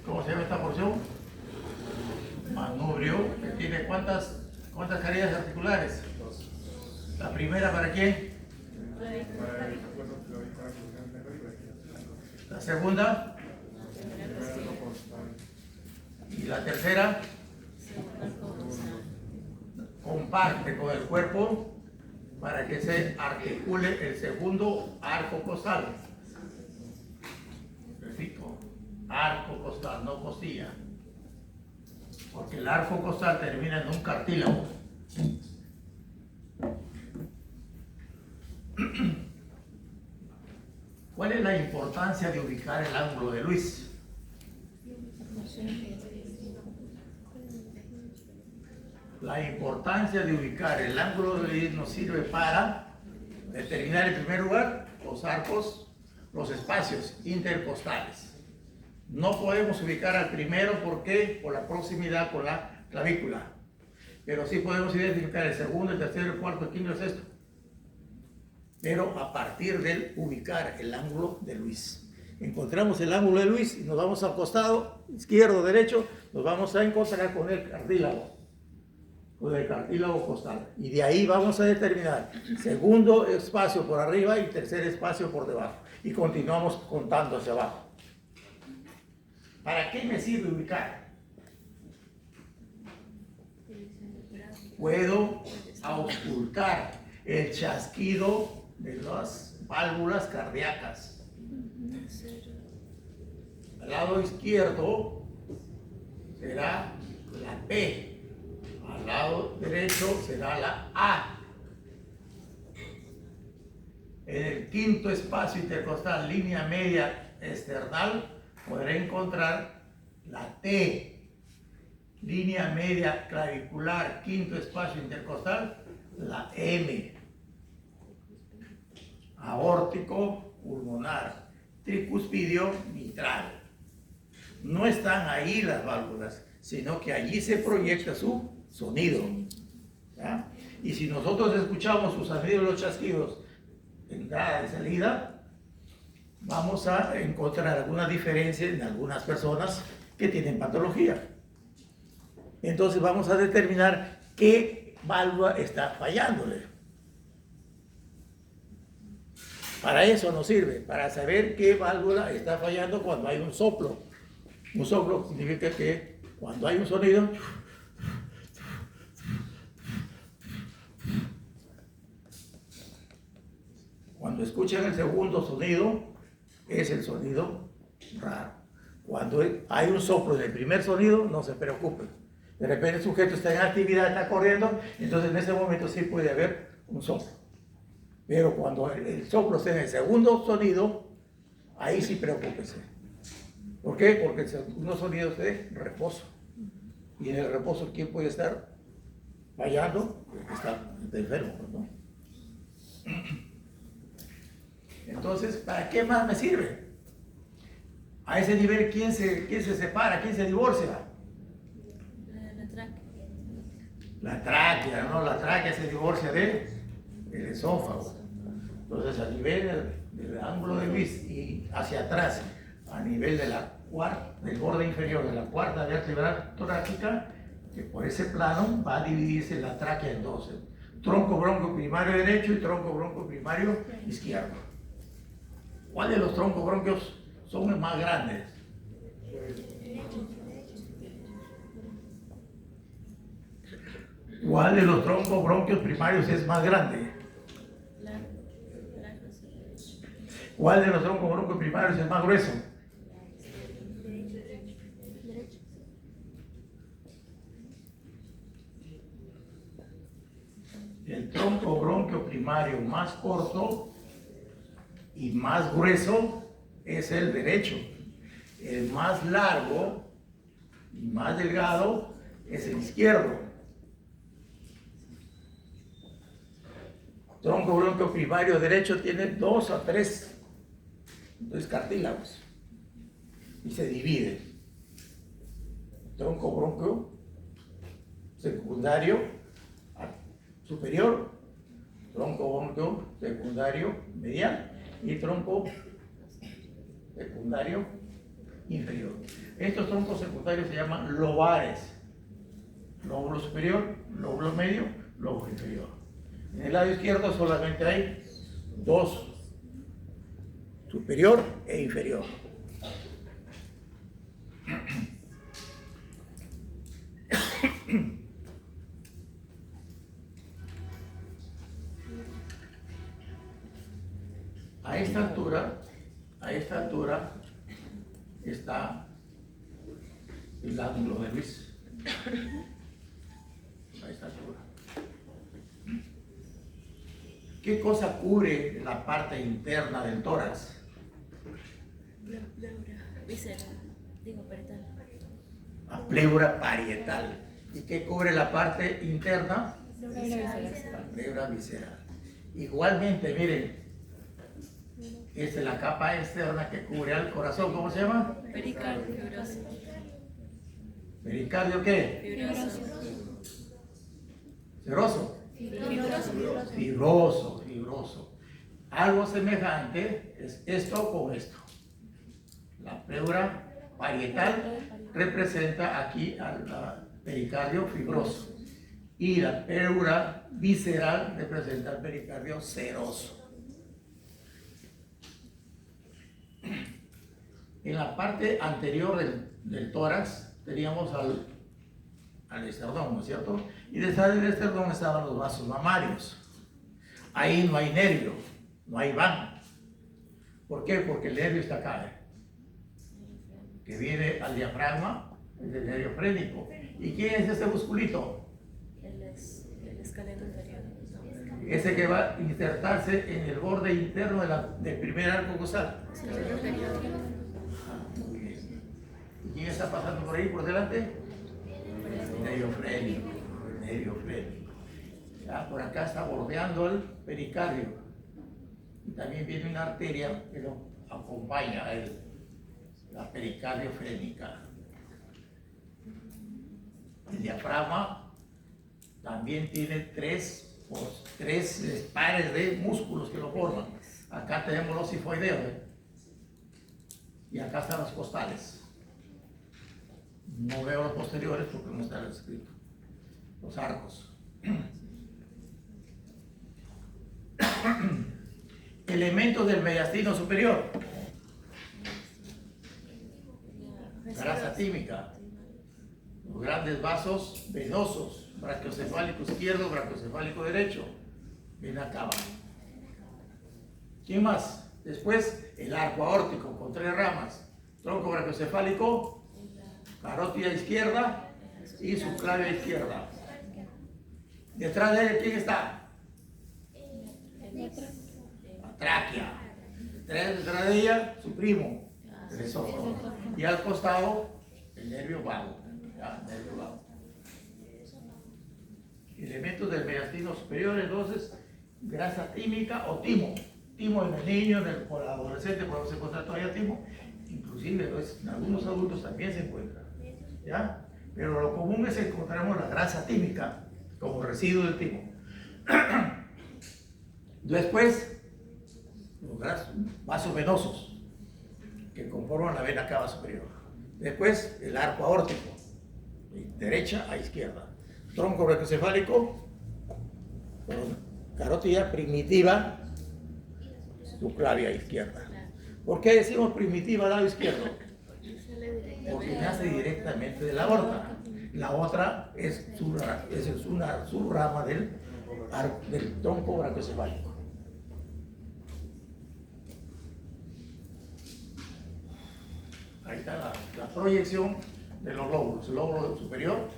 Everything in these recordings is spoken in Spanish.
¿Cómo se llama esta porción? Manubrio, que tiene ¿cuántas carillas articulares? La primera, ¿para quién? La segunda. Y la tercera. Comparte con el cuerpo para que se articule el segundo arco costal. Repito, arco costal, no costilla. Porque el arco costal termina en un cartílago. ¿Cuál es la importancia de ubicar el ángulo de Luis? La importancia de ubicar el ángulo de Luis nos sirve para determinar en primer lugar los arcos, los espacios intercostales. No podemos ubicar al primero porque por la proximidad con la clavícula, pero sí podemos identificar el segundo, el tercero, el cuarto, el quinto y el sexto. Pero a partir de ubicar el ángulo de Luis. Encontramos el ángulo de Luis y nos vamos al costado izquierdo o derecho, nos vamos a encontrar con el cartílago costal. Y de ahí vamos a determinar segundo espacio por arriba y tercer espacio por debajo. Y continuamos contando hacia abajo. ¿Para qué me sirve ubicar? Puedo auscultar el chasquido de las válvulas cardíacas. Al lado izquierdo será la P, al lado derecho será la A. En el quinto espacio intercostal, línea media external, podré encontrar la T, línea media clavicular, quinto espacio intercostal, la M. Aórtico, pulmonar, tricuspidio, mitral. No están ahí las válvulas, sino que allí se proyecta su sonido. ¿Ya? Y si nosotros escuchamos sus sonidos, los chasquidos, entrada y salida, vamos a encontrar alguna diferencia en algunas personas que tienen patología. Entonces vamos a determinar qué válvula está fallándole. Para eso nos sirve, para saber qué válvula está fallando cuando hay un soplo. Un soplo significa que cuando hay un sonido, cuando escuchan el segundo sonido, es el sonido raro. Cuando hay un soplo del primer sonido, no se preocupen. De repente el sujeto está en actividad, está corriendo, entonces en ese momento sí puede haber un soplo. Pero cuando el soplo esté en el segundo sonido, ahí sí preocúpese. ¿Por qué? Porque el segundo sonido es de reposo. Y en el reposo, ¿quién puede estar fallando? El que está enfermo, ¿no? Entonces, ¿para qué más me sirve? A ese nivel, ¿quién se separa? ¿Quién se divorcia? La tráquea. La tráquea, ¿no? La tráquea se divorcia del esófago. Entonces, a nivel del ángulo de Luis y hacia atrás, a nivel de del borde inferior de la cuarta vértebra torácica, que por ese plano va a dividirse la tráquea en dos: tronco bronco primario derecho y tronco bronco primario izquierdo. ¿Cuál de los troncos bronquios son los más grandes? ¿Cuál de los troncos bronquios primarios es más grande? ¿Cuál de los troncos bronquios primarios es más grueso? El tronco bronquio primario más corto y más grueso es el derecho. El más largo y más delgado es el izquierdo. Tronco bronquio primario derecho tiene 2 a 3 cartílagos y se divide. Tronco bronquio secundario superior, tronco bronquio secundario medial y tronco secundario inferior. Estos troncos secundarios se llaman lobares. Lóbulo superior, lóbulo medio, lóbulo inferior. En el lado izquierdo solamente hay dos, superior e inferior. A esta altura está el ángulo de Luis. A esta altura. ¿Qué cosa cubre la parte interna del tórax? Visceral. Digo, parietal. La pleura parietal. ¿Y qué cubre la parte interna? La pleura visceral. Igualmente, miren, esta es la capa externa que cubre al corazón. ¿Cómo se llama? Pericardio. Fibroso. ¿Pericardio qué? Fibroso. ¿Ceroso? Fibroso. Algo semejante es esto con esto. La pleura parietal representa aquí al pericardio fibroso y la pleura visceral representa al pericardio seroso. En la parte anterior del tórax teníamos al esternón, ¿no es cierto? Y detrás del esternón estaban los vasos mamarios. Ahí no hay nervio, no hay van. ¿Por qué? Porque el nervio está acá, que viene al diafragma, es el nervio frénico. ¿Y quién es este musculito? El esqueleto anterior. Ese que va a insertarse en el borde interno del primer arco costal. Muy bien. ¿Y quién está pasando por ahí, por delante? El nervio frénico. Ya, por acá está bordeando el pericardio. Y también viene una arteria que lo acompaña a él, la pericardio frénica. El diafragma también tiene tres pares de músculos que lo forman. Acá tenemos los sifoideos, y acá están los costales. No veo los posteriores porque no está escrito. Los arcos. Elementos del mediastino superior. Grasa tímica. Los grandes vasos venosos. Brachiocefálico izquierdo, brachiocefálico derecho. Ven acá. ¿Quién más? Después el arco aórtico con 3 ramas. Tronco brachiocefálico, carótida izquierda y subclavia izquierda. Detrás de él, ¿quién está? La tráquea. Detrás de ella, su primo, el esófago. Y al costado, el nervio vago. Nervio vago. Elementos del mediastino superior, entonces, grasa tímica o timo. Timo en el niño, en el adolescente, podemos encontrar todavía timo. Inclusive en algunos adultos también se encuentra. ¿Ya? Pero lo común es que encontramos la grasa tímica como residuo del timo. Después, los vasos venosos que conforman la vena cava superior. Después, el arco aórtico, de derecha a izquierda. Tronco brachiocefálico, carótida primitiva, subclavia izquierda. ¿Por qué decimos primitiva lado izquierdo? Porque nace directamente de la aorta. La otra es una subrama del tronco brachiocefálico. Ahí está la proyección de los lóbulos. El lóbulo superior,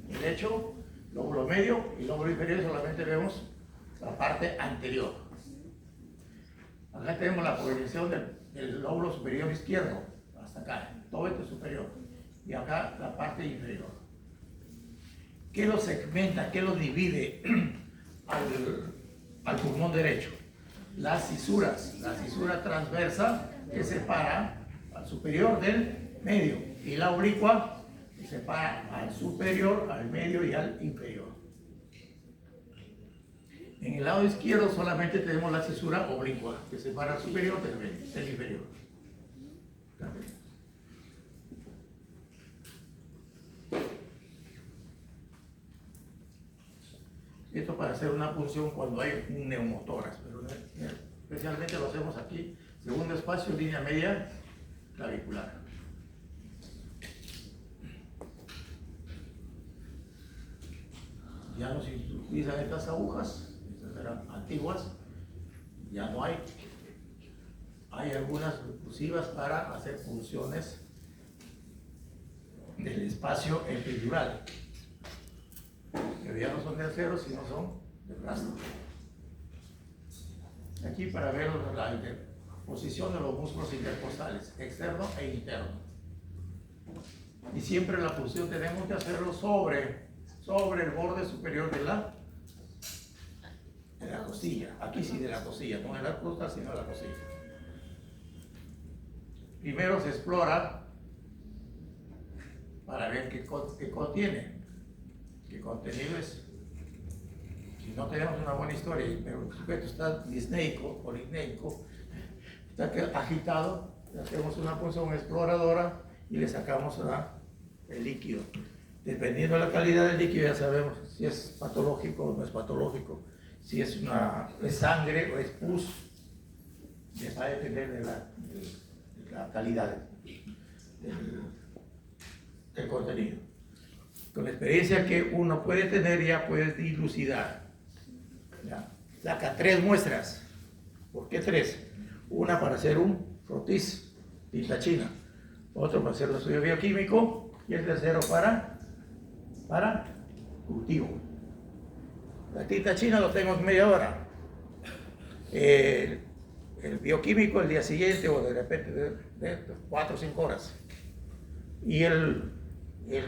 derecho, lóbulo medio y lóbulo inferior, solamente vemos la parte anterior. Acá tenemos la proyección del lóbulo superior izquierdo, hasta acá, todo esto es superior. Y acá la parte inferior. ¿Qué lo segmenta, qué lo divide al pulmón derecho? Las cisuras, la cisura transversa que separa al superior del medio y la oblicua que separa al superior, al medio y al inferior. En el lado izquierdo solamente tenemos la cisura oblicua que separa al superior del inferior. Esto para hacer una punción cuando hay un neumotórax, pero especialmente lo hacemos aquí, segundo espacio, línea media clavicular. Ya no se utilizan estas agujas, estas eran antiguas, ya no hay. Hay algunas exclusivas para hacer punciones del espacio epidural, que ya no son de acero, sino son de plástico. Aquí para ver la posición de los músculos intercostales, externo e interno. Y siempre la punción tenemos que hacerlo sobre el borde superior de la costilla. Aquí sí de la costilla, no en la costa, sino en la costilla. Primero se explora para ver qué contiene, qué contenido es. Si no tenemos una buena historia, pero el sujeto está disneico o ligneico, está agitado, le hacemos una punción exploradora y le sacamos el líquido. Dependiendo de la calidad del líquido, ya sabemos si es patológico o no es patológico, si es sangre o es pus, va a depender de la calidad del contenido. Con la experiencia que uno puede tener, ya puedes dilucidar. Ya. Saca 3 muestras. ¿Por qué 3? Una para hacer un frotis, tinta china. Otro para hacer un estudio bioquímico. Y el tercero para cultivo. La tinta china lo tengo en media hora. El bioquímico el día siguiente o de repente de 4 o 5 horas. Y el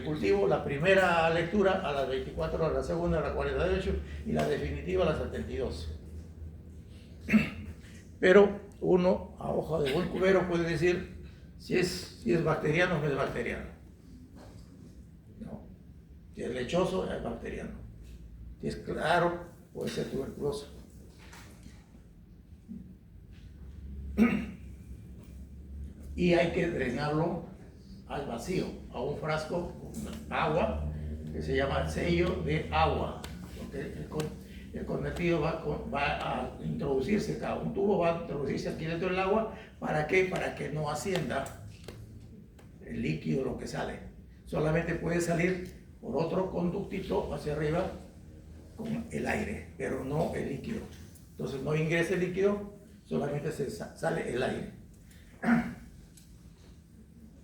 cultivo, la primera lectura a las 24 horas, la segunda a las 48 y la definitiva a las 72. Pero uno a hoja de buen cubero puede decir si es bacteriano o no es bacteriano. No. Si es lechoso, es bacteriano. Si es claro, puede ser tuberculoso. Y hay que drenarlo al vacío, a un frasco con agua que se llama sello de agua, porque el convertido va a introducirse, un tubo va a introducirse aquí dentro del agua. ¿Para qué? Para que no ascienda el líquido, lo que sale. Solamente puede salir por otro conductito hacia arriba con el aire, pero no el líquido. Entonces no ingresa el líquido, solamente sale el aire.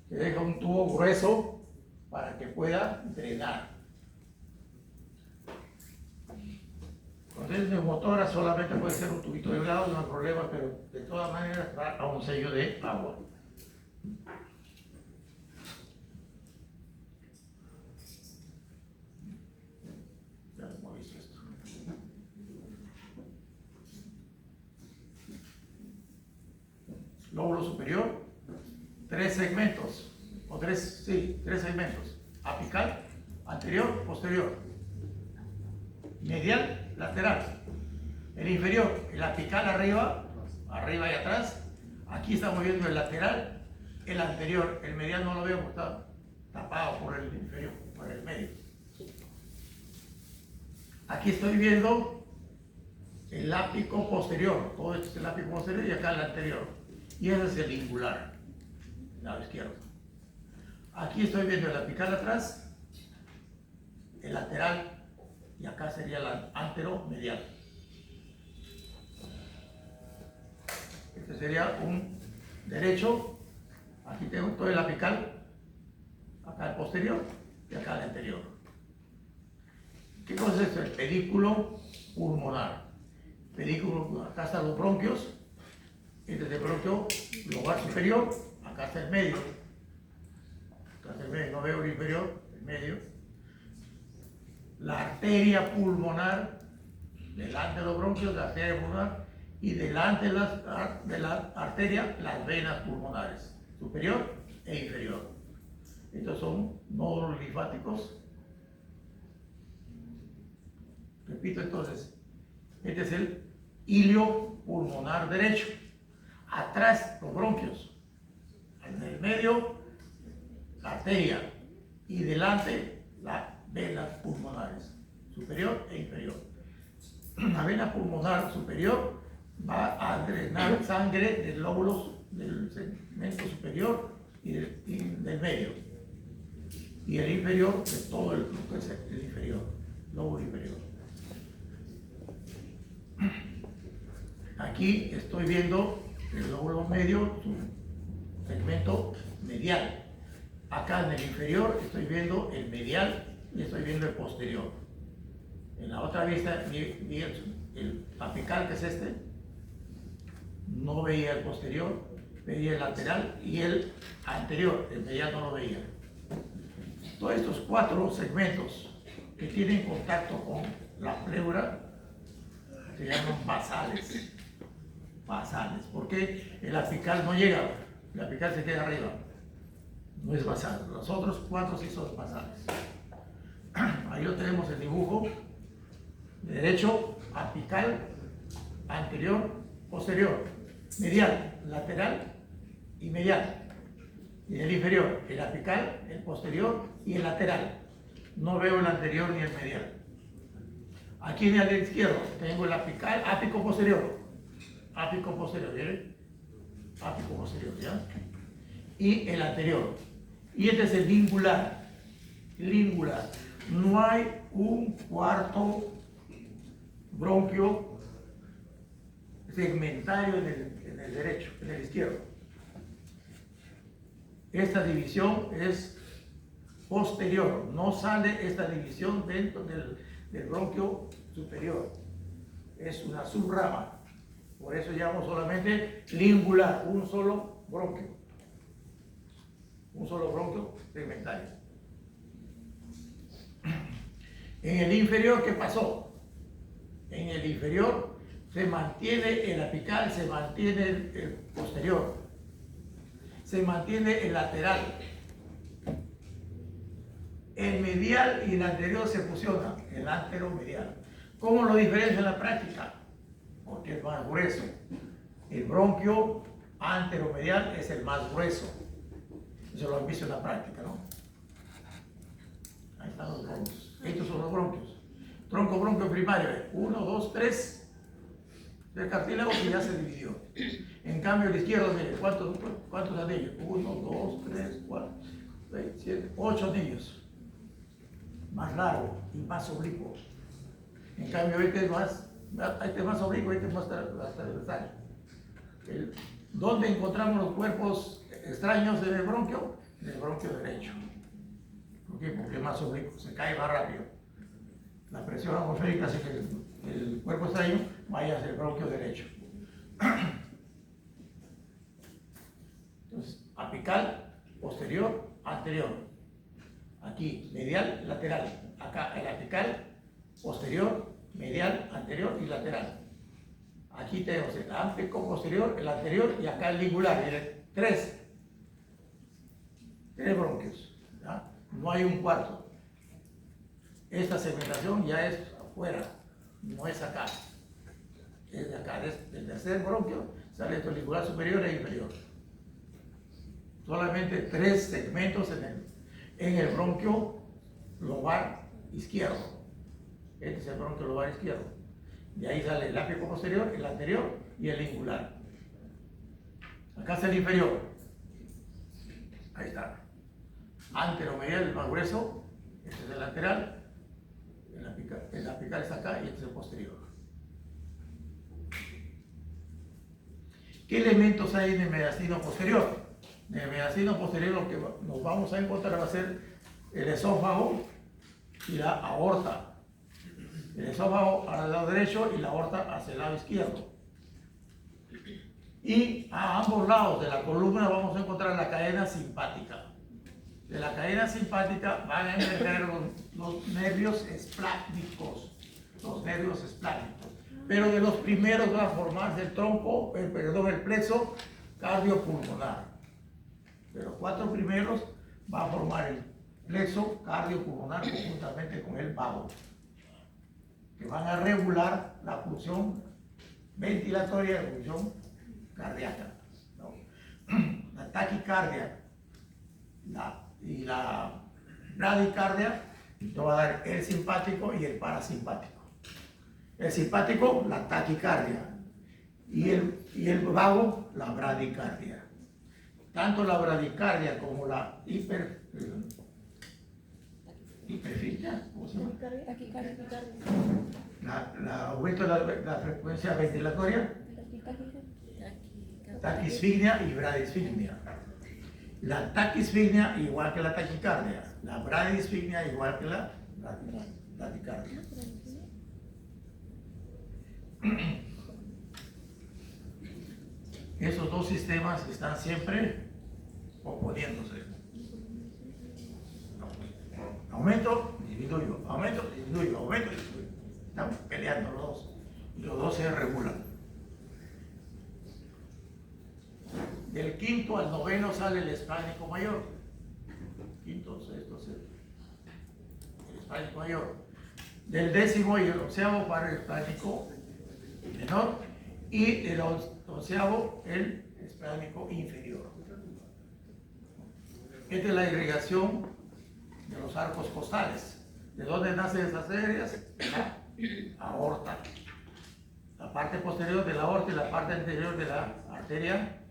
Que deja un tubo grueso para que pueda drenar. Cuando es neumotórax solamente puede ser un tubito delgado, no hay problema, pero de todas maneras va a un sello de agua. Ya hemos visto esto. Lóbulo superior, 3 segmentos, o 3 segmentos: apical, anterior, posterior, medial, lateral. El inferior, el apical arriba y atrás. Aquí estamos viendo el lateral, el anterior, el medial no lo veo porque está tapado por el inferior, por el medio. Aquí estoy viendo el ápico posterior, todo esto es el ápico posterior y acá el anterior. Y ese es el ingular, lado izquierdo. Aquí estoy viendo el apical atrás, el lateral, y acá sería el anteromedial. Este sería un derecho. Aquí tengo todo el apical, acá el posterior y acá el anterior. ¿Qué cosa es esto? El pedículo pulmonar. Pedículo, acá están los bronquios. Este es el bronquio lobar superior, acá está el medio. Acá está el medio, no veo el inferior, el medio. La arteria pulmonar, delante de los bronquios, la arteria pulmonar, y delante de la arteria, las venas pulmonares, superior e inferior. Estos son nódulos linfáticos. Repito entonces, este es el hilio pulmonar derecho. Atrás, los bronquios. En el medio, la arteria. Y delante, las venas pulmonares, superior e inferior. la vena pulmonar superior va a drenar sangre del lóbulo del segmento superior y del medio. Y el inferior de todo lo que es el inferior, lóbulo inferior. Aquí estoy viendo el lóbulo medio, su segmento medial. Acá en el inferior estoy viendo el medial y estoy viendo el posterior. En la otra vista vi el apical, que es este, no veía el posterior, veía el lateral y el anterior, el medial no lo veía. Todos estos 4 segmentos que tienen contacto con la pleura se llaman basales. Basales, porque el apical no llega, el apical se queda arriba, no es basal. Los otros 4 sí son basales. Ahí lo tenemos el dibujo. Derecho, apical, anterior, posterior, medial, lateral y medial. Y el inferior, el apical, el posterior y el lateral. No veo el anterior ni el medial. Aquí en el izquierdo tengo el apical, ápico posterior. Ápico posterior, ¿vieron? Ápico posterior, ¿ya? Y el anterior. Y este es el lingular. Lingular. No hay un cuarto bronquio segmentario en el derecho, en el izquierdo. Esta división es posterior, no sale esta división dentro del bronquio superior, es una subrama, por eso llamamos solamente lingular, un solo bronquio segmentario. En el inferior, ¿qué pasó? En el inferior se mantiene el apical, se mantiene el posterior, se mantiene el lateral. El medial y el anterior se fusionan, el anteromedial. ¿Cómo lo diferencia en la práctica? Porque es más grueso. El bronquio anteromedial es el más grueso. Eso lo han visto en la práctica, ¿no? Ahí están los bronquios. Estos son los bronquios. Tronco bronquio primario, 1, 2, 3 del cartílago que ya se dividió. En cambio, el izquierdo, mire, ¿cuántos anillos? 1, 2, 3, 4, 6, 7, 8 anillos. Más largo y más oblicuo. En cambio, este es más oblicuo, este es más transversal. ¿Dónde encontramos los cuerpos extraños en el bronquio? En el bronquio derecho. ¿Por qué? Porque es más oblicuo, se cae más rápido. La presión atmosférica hace que el cuerpo extraño vaya hacia el bronquio derecho. Entonces, apical, posterior, anterior. Aquí, medial, lateral. Acá, el apical, posterior, medial, anterior y lateral. Aquí tenemos el ápico posterior, el anterior y acá el lingular. Miren, 3 bronquios. ¿Ya? No hay un cuarto. Esta segmentación ya es afuera, no es acá. Es de acá, del tercer bronquio sale esto lingular superior e inferior. Solamente 3 segmentos en el bronquio lobar izquierdo. Este es el bronquio lobar izquierdo. De ahí sale el ápico posterior, el anterior y el lingular. Acá está el inferior. Ahí está. Anteromedial, el más grueso. Este es el lateral. El apical está acá y este es el posterior. ¿Qué elementos hay en el mediastino posterior? En el mediastino posterior lo que nos vamos a encontrar va a ser el esófago y la aorta. El esófago al lado derecho y la aorta hacia el lado izquierdo. Y a ambos lados de la columna vamos a encontrar la cadena simpática. De la cadena simpática van a emerger los nervios esplácnicos. Los nervios esplácnicos. Pero de los primeros va a formarse el plexo cardiopulmonar. De los 4 primeros va a formar el plexo cardiopulmonar conjuntamente con el vago, que van a regular la función ventilatoria y la función cardíaca, ¿no? La taquicardia y la bradicardia nos va a dar el simpático y el parasimpático. El simpático, la taquicardia. Y el vago, la bradicardia. Tanto la bradicardia como la hiperfilia, ¿cómo se llama? La aumento de la frecuencia ventilatoria, taquisfignia y bradisfignia. La taquisfignia igual que la taquicardia, la bradisfignia igual que la bradicardia. Esos dos sistemas están siempre oponiéndose. Aumento, disminuyo, aumento, disminuyo, aumento, disminuyo. Están peleando los dos y los dos se regulan. Del quinto al noveno sale el hispánico mayor. Quinto, sexto, séptimo. El hispánico mayor. Del décimo y el onceavo para el hispánico menor. Y del onceavo el hispánico inferior. Esta es la irrigación de los arcos costales. ¿De dónde nacen esas arterias? La aorta. La parte posterior de la aorta y la parte anterior de la arteria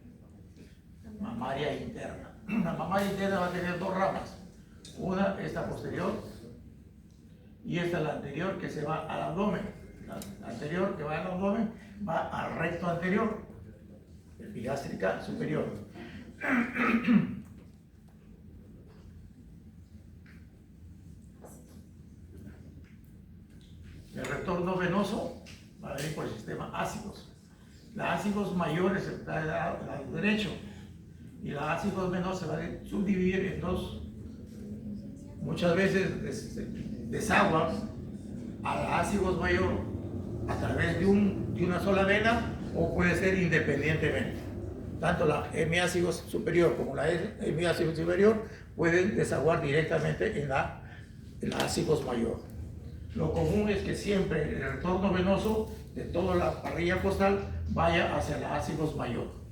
mamaria interna. La mamaria interna va a tener dos ramas. Una, esta posterior, y esta la anterior que se va al abdomen. La anterior que va al abdomen va al recto anterior, epigástrica superior. El retorno venoso va a venir por el sistema ácidos. La ácidos mayores está al lado derecho y la ácidos menores se va a subdividir en dos. Muchas veces desagua al ácidos mayor a través de una sola vena o puede ser independientemente. Tanto la hemiácidos superior como la hemiácidos inferior pueden desaguar directamente en la ácidos mayor. Lo común es que siempre el retorno venoso de toda la parrilla costal vaya hacia la ácidos mayor.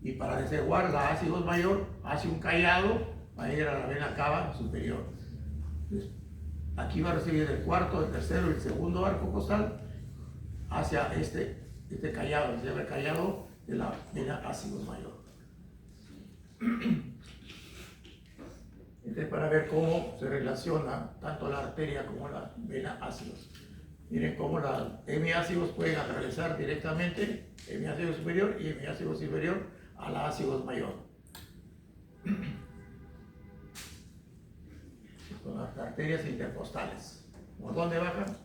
Y para desaguar la ácidos mayor hace un callado, va a ir a la vena cava superior. Entonces, aquí va a recibir el cuarto, el tercero y el segundo arco costal hacia este callado, se llama el callado de la vena ácidos mayor. Entonces, para ver cómo se relaciona tanto la arteria como la vena ácidos. Miren cómo los hemiácidos pueden atravesar directamente hemiácido superior y hemiácido inferior a la ácidos mayor. Son las arterias intercostales. ¿Por dónde bajan?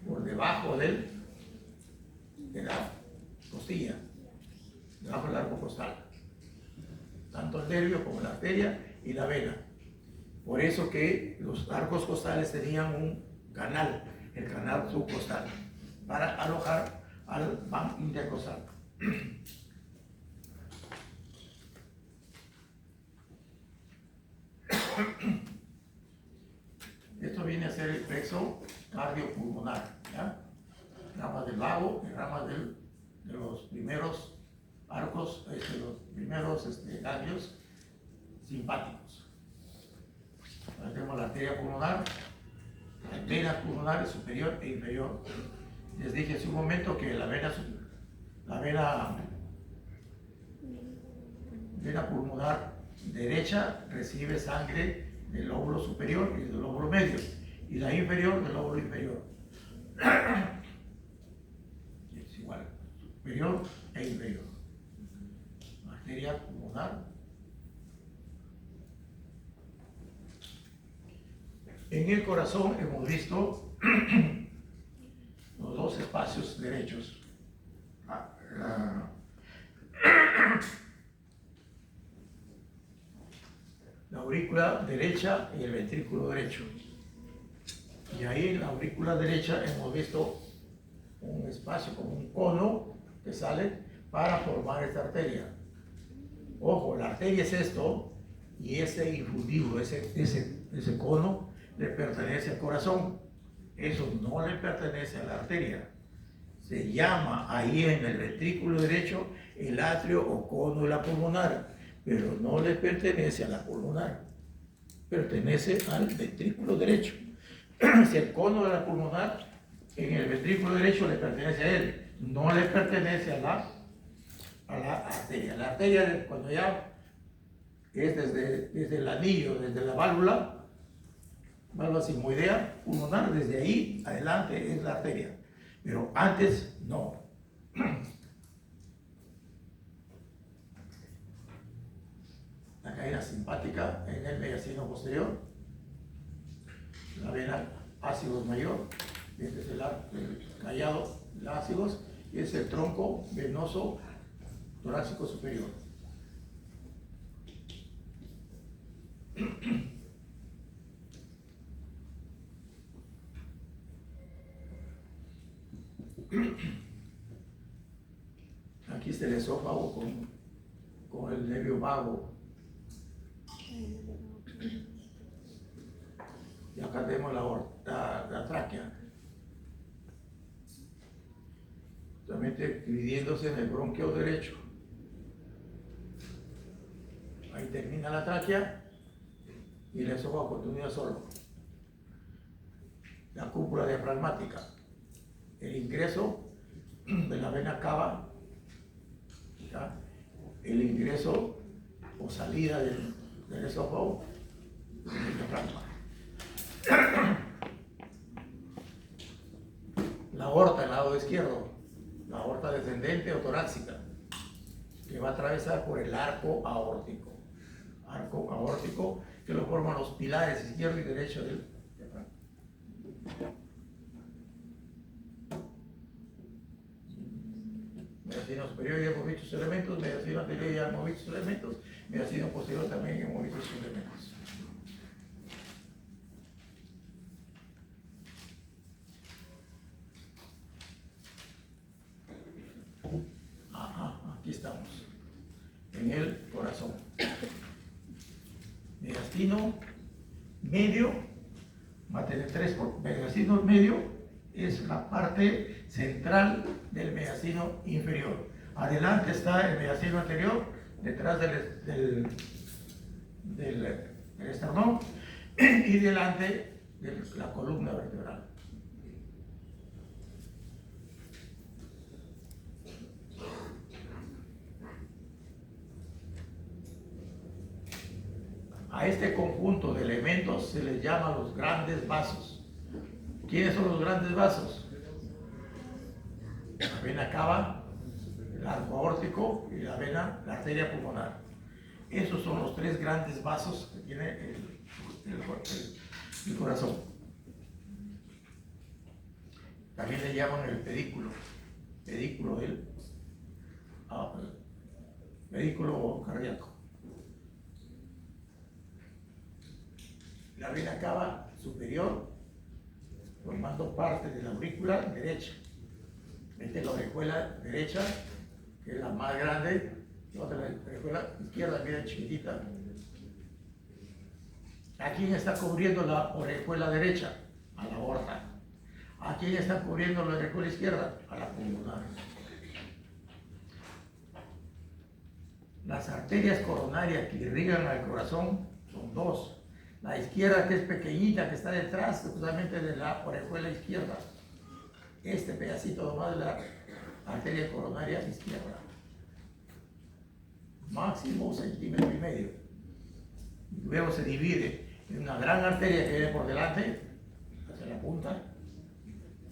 Por debajo de la costilla, debajo del arco costal. Tanto el nervio como la arteria y la vena. Por eso que los arcos costales tenían un canal, el canal subcostal, para alojar al van intercostal. Esto viene a ser el plexo cardiopulmonar, ¿ya? Ramas del vago y ramas de los primeros arcos, los primeros ganglios simpáticos. Ahora tenemos la arteria pulmonar, las venas pulmonares superior e inferior. Les dije hace un momento que la vena pulmonar derecha recibe sangre del lóbulo superior y del lóbulo medio, y la inferior del lóbulo inferior. Es igual, superior e inferior. Arteria pulmonar. En el corazón hemos visto los dos espacios derechos. La aurícula derecha y el ventrículo derecho. Y ahí en la aurícula derecha hemos visto un espacio como un cono que sale para formar esta arteria. Ojo, la arteria es esto y ese infundido, ese cono le pertenece al corazón. Eso no le pertenece a la arteria. Se llama ahí en el ventrículo derecho el atrio o cónula pulmonar, pero no le pertenece a la pulmonar, pertenece al ventrículo derecho. Si el cono de la pulmonar en el ventrículo derecho le pertenece a él, no le pertenece a la arteria. La arteria, cuando ya es desde el anillo, desde la válvula sigmoidea pulmonar, desde ahí adelante es la arteria, pero antes no. La cadena simpática en el mediastino posterior, la vena ácidos mayor, este es el callado, el ácidos, y es el tronco venoso torácico superior. Aquí está el esófago con el nervio vago. Y acá tenemos la tráquea. Justamente dividiéndose en el bronquio derecho. Ahí termina la tráquea y el esófago continúa solo. La cúpula diafragmática. El ingreso de la vena cava, ¿ya? El ingreso o salida del esófago del diafragma. La aorta, el lado izquierdo, la aorta descendente o torácica, que va a atravesar por el arco aórtico. Arco aórtico que lo forman los pilares izquierdo y derecho del diafragma. Mediastino superior ya hemos visto sus elementos, mediastino anterior ya hemos visto sus elementos, mediastino posterior también hemos visto sus elementos. Aquí estamos, en el corazón. Mediastino medio va a tener mediastino medio es la parte central del mediastino inferior. Adelante está el mediastino anterior, detrás del esternón y delante de la columna vertebral. A este conjunto de elementos se les llama los grandes vasos. ¿Quiénes son los grandes vasos? La vena cava, el arco aórtico y la arteria pulmonar. Esos son los tres grandes vasos que tiene el corazón. También le llaman el pedículo pedículo cardíaco. La vena cava superior, formando parte de la aurícula derecha. Esta es la orejuela derecha, que es la más grande, la otra la orejuela izquierda, mira chiquitita. ¿A quién está cubriendo la orejuela derecha? A la aorta. ¿A quién está cubriendo la orejuela izquierda? A la pulmonar. Las arterias coronarias que irrigan al corazón son dos. La izquierda, que es pequeñita, que está detrás justamente de la orejuela izquierda. Este pedacito nomás de la arteria coronaria izquierda. Máximo 1,5 centímetros. Luego se divide en una gran arteria que viene por delante, hacia la punta,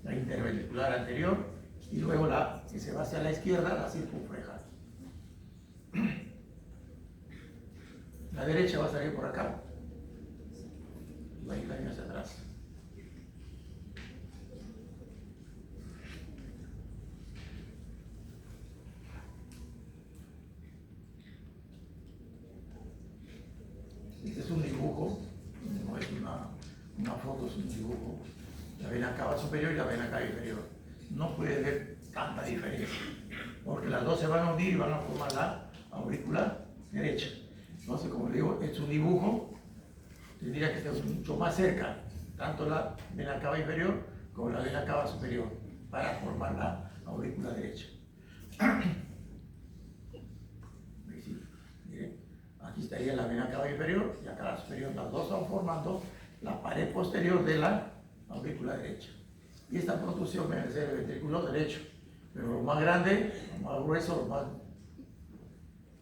la interventricular anterior, y luego la que se va hacia la izquierda, la circunfleja. La derecha va a salir por acá. Va a ir hacia atrás. Este es un dibujo, no es una foto, es un dibujo. La vena cava superior y la vena cava inferior. No puede ver tanta diferencia, porque las dos se van a unir y van a formar la aurícula derecha. Entonces, como le digo, es un dibujo, tendría que estar mucho más cerca, tanto la vena cava inferior como la vena cava superior, para formar la aurícula derecha. Miren, aquí estaría la vena cava inferior y acá la superior. Las dos están formando la pared posterior de la aurícula derecha. Y esta protrusión viene a ser el ventrículo derecho. Pero lo más grande, lo más grueso, lo más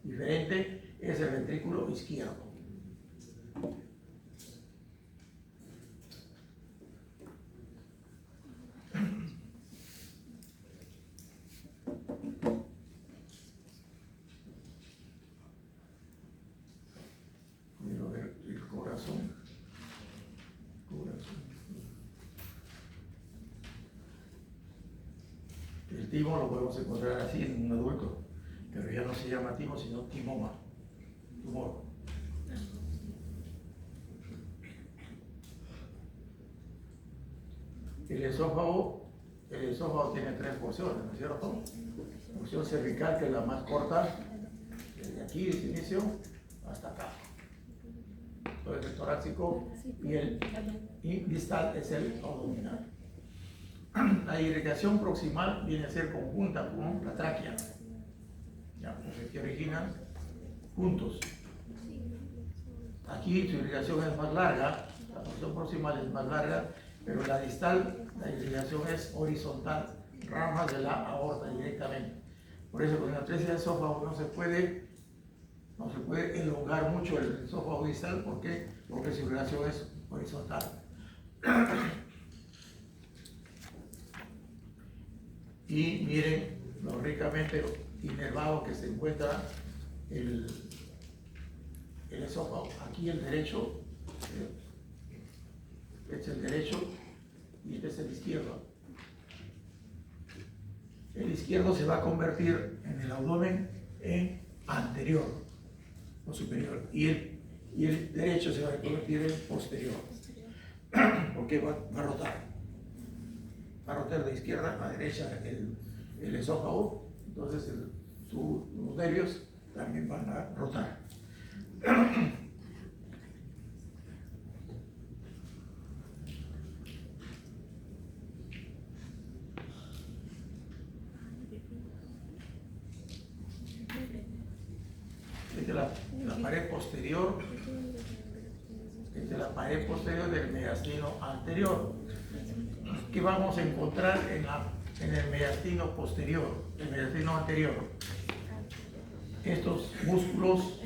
diferente es el ventrículo izquierdo. Quiero ver el corazón. El timo lo podemos encontrar así en un adulto, pero ya no se llama timo, sino timoma, tumor. El esófago tiene tres porciones, ¿no es cierto? La porción cervical, que es la más corta, desde aquí, desde el inicio, hasta acá. Entonces el torácico y distal es el abdominal. La irrigación proximal viene a ser conjunta con la tráquea, ya, porque se originan juntos. Aquí su irrigación es más larga, la porción proximal es más larga, pero la distal, la irrigación es horizontal, ramas de la aorta directamente. Por eso con la atresia de esófago no se puede elongar mucho el esófago distal, porque su irrigación es horizontal. Y miren lo ricamente inervado que se encuentra el esófago. Aquí el derecho, este es el derecho y este es el izquierdo. El izquierdo se va a convertir en el abdomen en anterior o superior, y el derecho se va a convertir en posterior, porque va a rotar. Va a rotar de izquierda a derecha el esófago, entonces los nervios también van a rotar. Esta es la pared posterior, esta es la pared posterior del mediastino anterior. ¿Qué vamos a encontrar en el mediastino posterior, el mediastino anterior? Estos músculos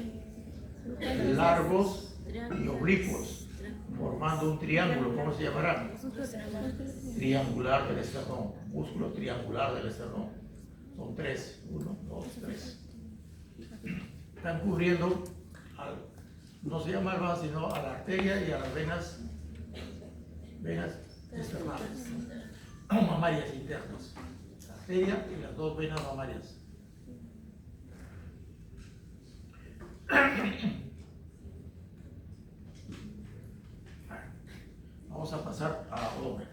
largos y oblicuos, formando un triángulo. ¿Cómo se llamará? Triangular del esternón, músculo triangular del esternón. Son tres, 1, 2, 3. Están cubriendo, no se llama alma, sino a la arteria y a las venas esternales, mamarias internas, la arteria y las dos venas mamarias. Vamos a pasar a abdomen.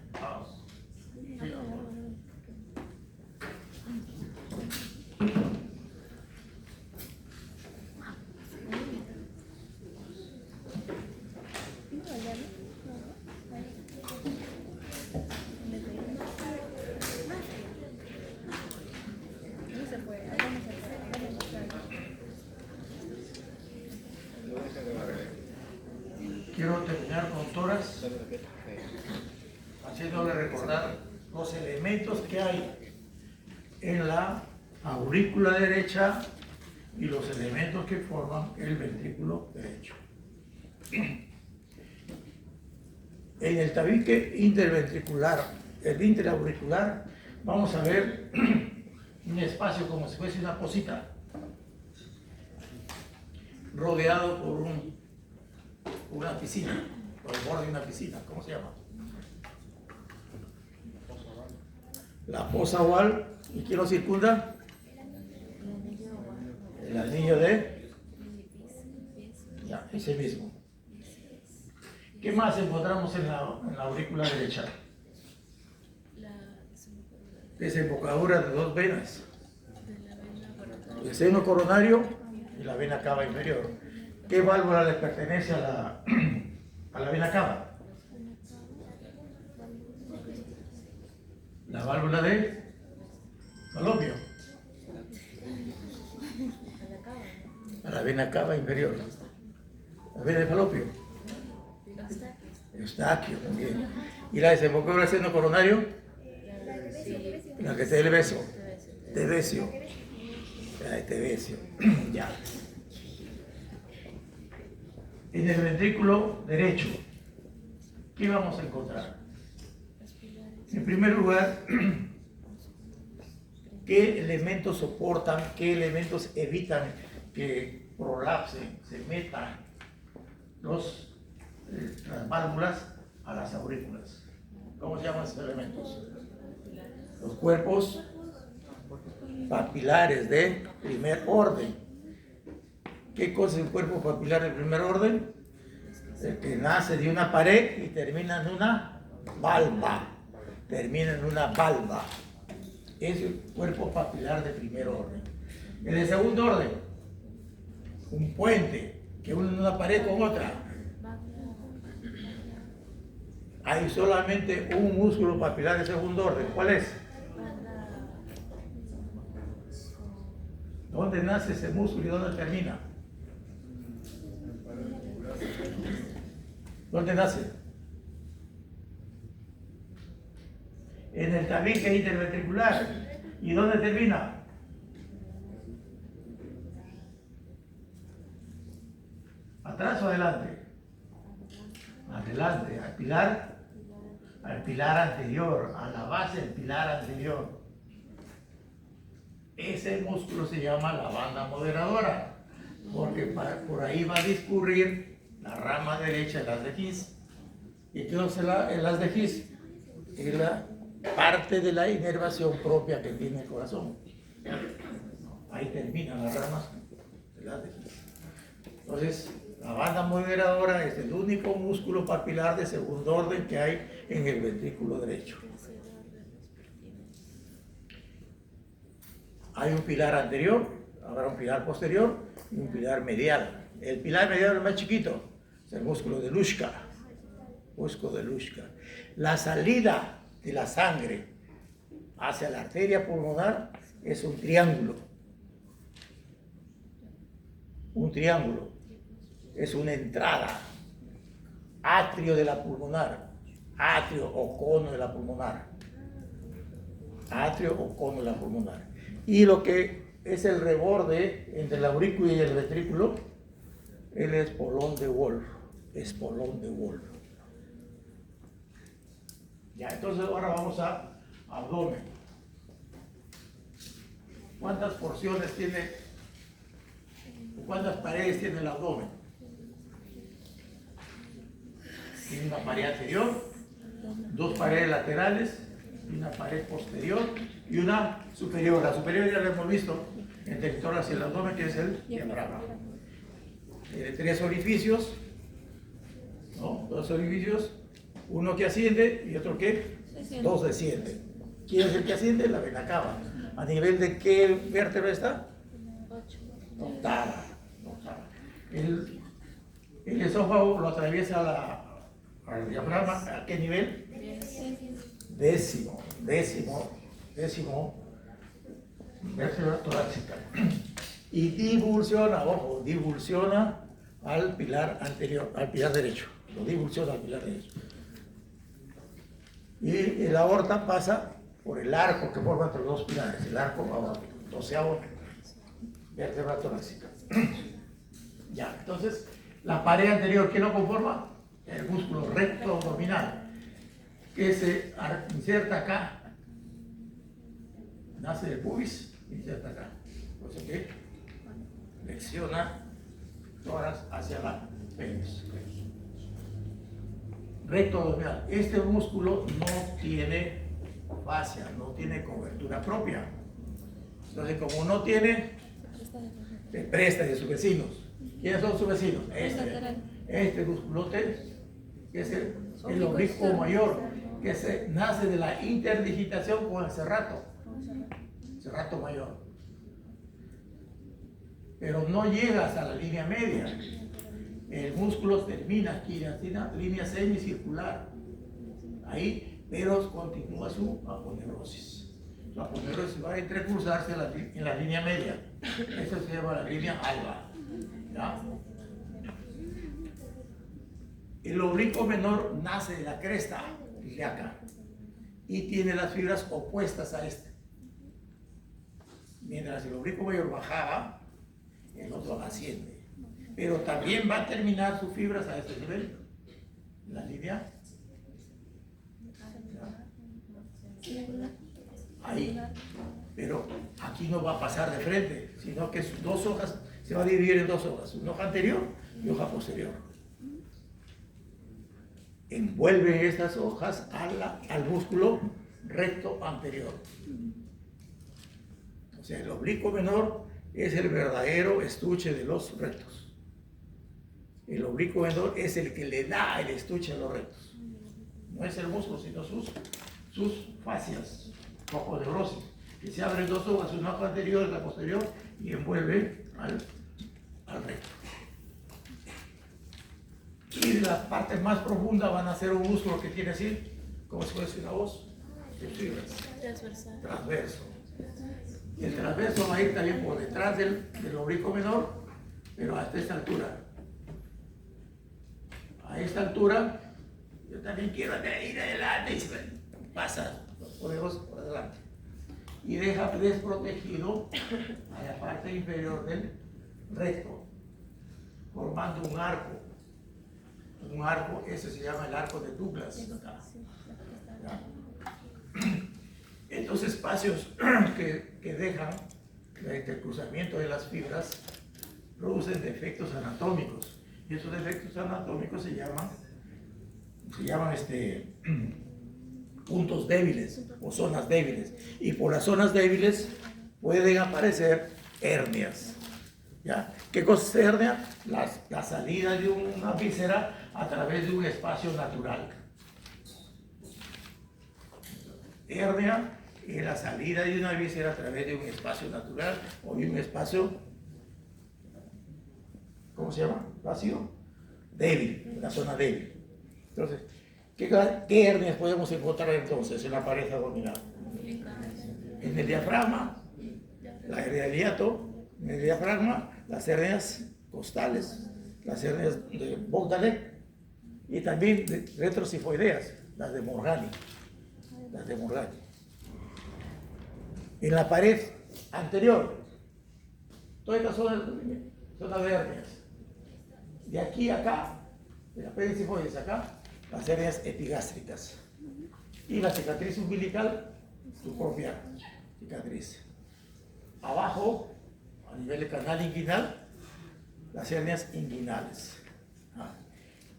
Quiero terminar con tórax, haciéndole recordar los elementos que hay en la aurícula derecha y los elementos que forman el ventrículo derecho. En el tabique interventricular, el interauricular, vamos a ver un espacio como si fuese una cosita, rodeado por una piscina, por el borde de una piscina. ¿Cómo se llama? La fosa oval. ¿Y quién lo circunda? El anillo de... Ya, ese mismo. ¿Qué más encontramos en la aurícula derecha? Desembocadura de dos venas. El seno coronario y la vena cava inferior. ¿Qué válvula le pertenece a la vena cava? La válvula de Falopio. A la vena cava inferior. La vena de Falopio. Eustaquio, muy bien. ¿Y la desembocadura del seno coronario? La que se el beso. Tebesio. La de Tebesio. Ya. En el ventrículo derecho, ¿qué vamos a encontrar? En primer lugar, ¿qué elementos soportan, qué elementos evitan que prolapsen, se metan las válvulas a las aurículas? ¿Cómo se llaman esos elementos? Los cuerpos papilares de primer orden. ¿Qué cosa es un cuerpo papilar de primer orden? El que nace de una pared y termina en una valva. Termina en una valva. Es el cuerpo papilar de primer orden. En el segundo orden, un puente que une una pared con otra. Hay solamente un músculo papilar de segundo orden. ¿Cuál es? ¿Dónde nace ese músculo y dónde termina? ¿Dónde nace? En el tabique interventricular. ¿Y dónde termina? ¿Atrás o adelante? Adelante, al pilar anterior, a la base del pilar anterior. Ese músculo se llama la banda moderadora, porque por ahí va a discurrir la rama derecha del haz de His. ¿Y qué es el haz de His? Es la parte de la inervación propia que tiene el corazón. Ahí terminan las ramas del haz de His. Entonces, la banda moderadora es el único músculo papilar de segundo orden que hay en el ventrículo derecho. Hay un pilar anterior, habrá un pilar posterior y un pilar medial. El pilar medial es el más chiquito, es el músculo de Luschka. Músculo de Luschka. La salida de la sangre hacia la arteria pulmonar es un triángulo. Un triángulo. Es una entrada. Atrio de la pulmonar. Atrio o cono de la pulmonar. Atrio o cono de la pulmonar. Y lo que es el reborde entre la aurícula y el ventrículo, el espolón de Wolf. Espolón de Wolf. Ya, entonces ahora vamos a abdomen. ¿Cuántas porciones tiene, cuántas paredes tiene el abdomen? Tiene una pared anterior, dos paredes laterales, una pared posterior y una superior. La superior ya la hemos visto entre el tórax y el abdomen, que es el diafragma. Tiene tres orificios, ¿no? Dos orificios, uno que asciende y otro que dos descienden. ¿Quién es el que asciende? La vena cava. ¿A nivel de qué vértebra está? Octava. El esófago lo atraviesa al diafragma. ¿A qué nivel? Décimo vértebra torácica. Y divulsiona, ojo, divulsiona al pilar anterior, al pilar derecho. Lo divulsiona al pilar derecho. Y la aorta pasa por el arco que forma entre los dos pilares, el arco aórtico, 12avo vértebra torácica. Ya, entonces, la pared anterior, ¿qué lo conforma? El músculo recto abdominal, que se inserta acá, nace del pubis, inserta acá. Por eso que flexiona tórax hacia la pelvis. Recto abdominal. Este músculo no tiene fascia, no tiene cobertura propia. Entonces, como no tiene, se presta de sus vecinos. ¿Quiénes son sus vecinos? Este musculote, que es el oblicuo mayor, que nace de la interdigitación con el serrato mayor. Pero no llega hasta la línea media. El músculo termina aquí, en la línea semicircular. Ahí, pero continúa su aponeurosis. Su aponeurosis va a entrecruzarse en la línea media. Eso se llama la línea alba. ¿Ya? El El oblicuo menor nace de la cresta ilíaca y tiene las fibras opuestas a este. Mientras el oblicuo mayor bajaba, el otro asciende. Pero también va a terminar sus fibras a este nivel. La línea. Ahí. Pero aquí no va a pasar de frente, sino que sus dos hojas se va a dividir en dos hojas, una hoja anterior y hoja posterior. Envuelve estas hojas al músculo recto anterior. O sea, el oblicuo menor es el verdadero estuche de los rectos. El oblicuo menor es el que le da el estuche a los rectos. No es el músculo, sino sus fascias, podoneurosas, que se abren dos hojas, una hoja anterior y la posterior, y envuelve al recto. Y las partes más profundas van a ser un músculo que tiene así, como si fuese una voz, Transversal. transverso. El transverso va a ir también por detrás del oblicuo menor, pero hasta esta altura. A esta altura, yo también quiero ir adelante y se pasa los poderosos por adelante. Y deja desprotegido a la parte inferior del recto, formando un arco. Un arco, ese se llama el arco de Douglas. ¿Ya? Estos espacios que dejan el intercruzamiento de las fibras producen defectos anatómicos. Y esos defectos anatómicos se llaman puntos débiles o zonas débiles. Y por las zonas débiles pueden aparecer hernias. ¿Ya? ¿Qué cosa es hernia? La salida de una víscera a través de un espacio natural. Hernia es la salida de una víscera a través de un espacio natural o de un espacio, ¿cómo se llama? Vacío. Débil, la zona débil. Entonces, ¿qué hernias podemos encontrar entonces en la pared abdominal? En el diafragma, la hernia del hiato, en el diafragma, las hernias costales, las hernias de Bogdanec y también de retrosifoideas, las de Morgani. En la pared anterior, todas estas zonas de hernias. De aquí a acá, de la apendicifoides acá, las hernias epigástricas. Y la cicatriz umbilical, su propia cicatriz. Abajo, a nivel del canal inguinal, las hernias inguinales.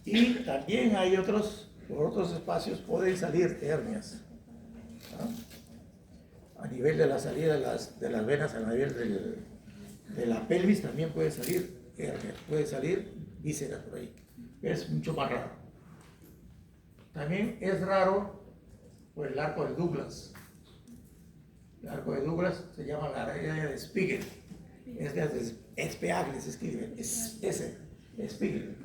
Y también hay por otros espacios pueden salir hernias. A nivel de la salida de las venas, a nivel de la pelvis también puede salir hernias, puede salir vísceras por ahí. Es mucho más raro. También es raro por el arco de Douglas. El arco de Douglas se llama la hernia de Spiegel. Es de Spiegel, se escribe, es Spiegel.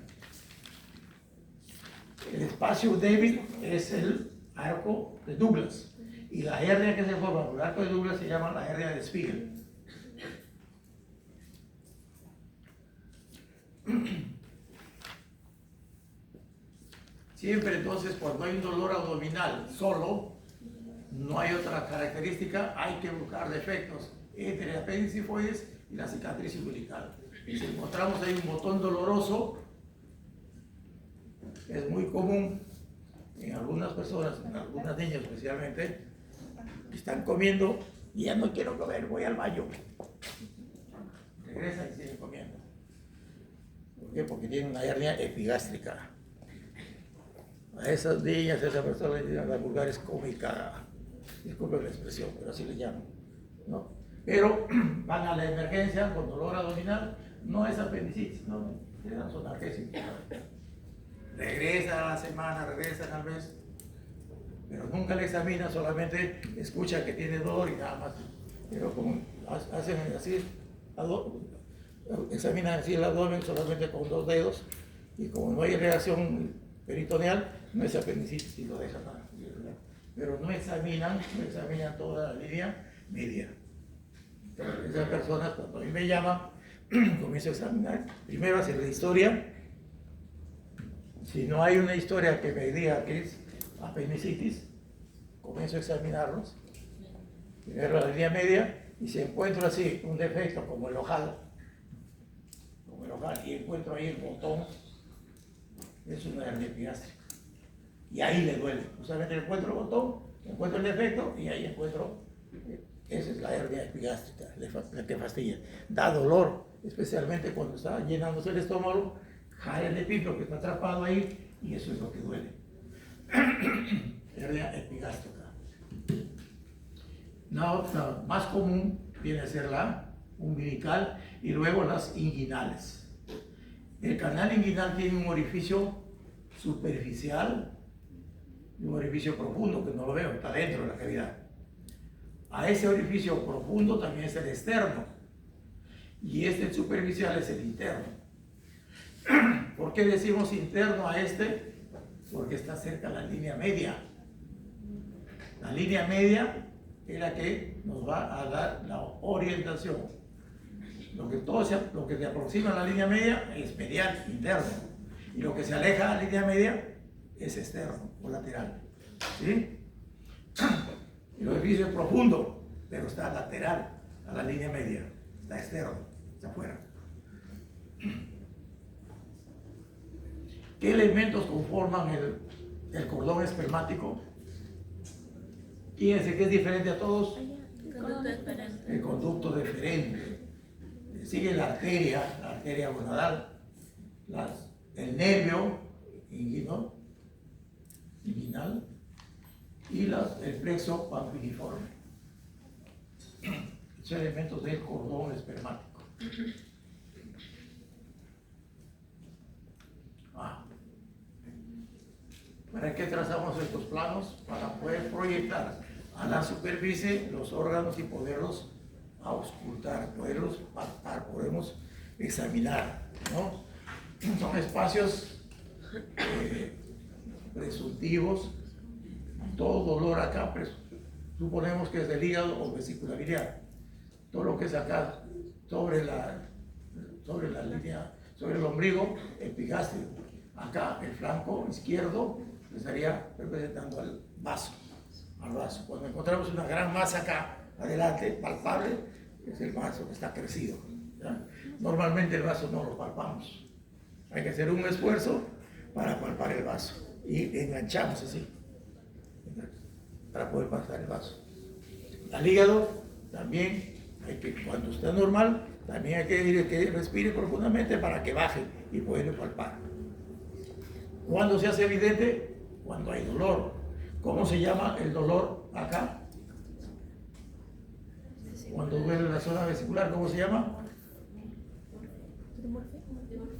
El espacio débil es el arco de Douglas. Y la hernia que se forma por el arco de Douglas se llama la hernia de Spiegel. Siempre entonces cuando hay un dolor abdominal solo, no hay otra característica, hay que buscar defectos entre la apendicifoides y la cicatriz umbilical. Y si encontramos ahí un botón doloroso, es muy común en algunas personas, en algunas niñas especialmente, que están comiendo y ya no quiero comer, voy al baño. Regresan y siguen comiendo. ¿Por qué? Porque tienen una hernia epigástrica. A esas niñas, a esas personas les llaman la vulgar es cómica. Disculpen la expresión, pero así le llaman, ¿no? Pero van a la emergencia con dolor abdominal, no es apendicitis, no, es analgesia. Regresan a la semana, regresan al mes, pero nunca le examinan, solamente escuchan que tiene dolor y nada más. Pero como hacen así, examinan así el abdomen solamente con 2 dedos y como no hay reacción peritoneal, no es apendicitis y lo dejan nada. Pero no examinan toda la línea media. Entonces, esas personas, cuando a mí me llaman, comienzo a examinar. Primero hacer la historia Si no hay una historia que me diga que es apendicitis, comienzo a examinarlos. Primero la línea media, y si encuentro así un defecto como el ojal, y encuentro ahí el botón, es una hernia epigástrica. Y ahí le duele. Justamente encuentro el botón, encuentro el defecto, y ahí encuentro, esa es la hernia epigástrica, la que fastidia. Da dolor, especialmente cuando está llenándose el estómago, jala el epiplo que está atrapado ahí, y eso es lo que duele. Hernia epigástrica. La otra más común viene a ser la umbilical y luego las inguinales. El canal inguinal tiene un orificio superficial y un orificio profundo, que no lo veo, está dentro de la cavidad. A ese orificio profundo también es el externo, y el superficial es el interno. ¿Por qué decimos interno a este? Porque está cerca de la línea media. La línea media es la que nos va a dar la orientación. Lo que se aproxima a la línea media es medial, interno. Y lo que se aleja de la línea media es externo o lateral. ¿Sí? El orificio es profundo, pero está lateral a la línea media. Está externo, está afuera. ¿Qué elementos conforman el cordón espermático? Fíjense que es diferente a todos. Conducto deferente. El conducto deferente. Sigue la arteria gonadal, el nervio inguinal y el plexo panfiliforme. Son elementos del cordón espermático. ¿Para qué trazamos estos planos? Para poder proyectar a la superficie los órganos y poderlos auscultar, poderlos palpar, podemos examinar, ¿no? Son espacios presuntivos. Todo dolor acá, suponemos que es del hígado o vesícula biliar. Todo lo que es acá sobre la línea, sobre el ombligo, epigástrico. Acá el flanco izquierdo estaría representando al vaso. Cuando encontramos una gran masa acá, adelante, palpable, es el vaso que está crecido, ¿ya? Normalmente el vaso no lo palpamos. Hay que hacer un esfuerzo para palpar el vaso. Y enganchamos así, para poder pasar el vaso. Al hígado también cuando está normal, también hay que respire profundamente para que baje y poder palpar. ¿Cuándo se hace evidente? Cuando hay dolor. ¿Cómo se llama el dolor acá? Cuando duele la zona vesicular, ¿cómo se llama?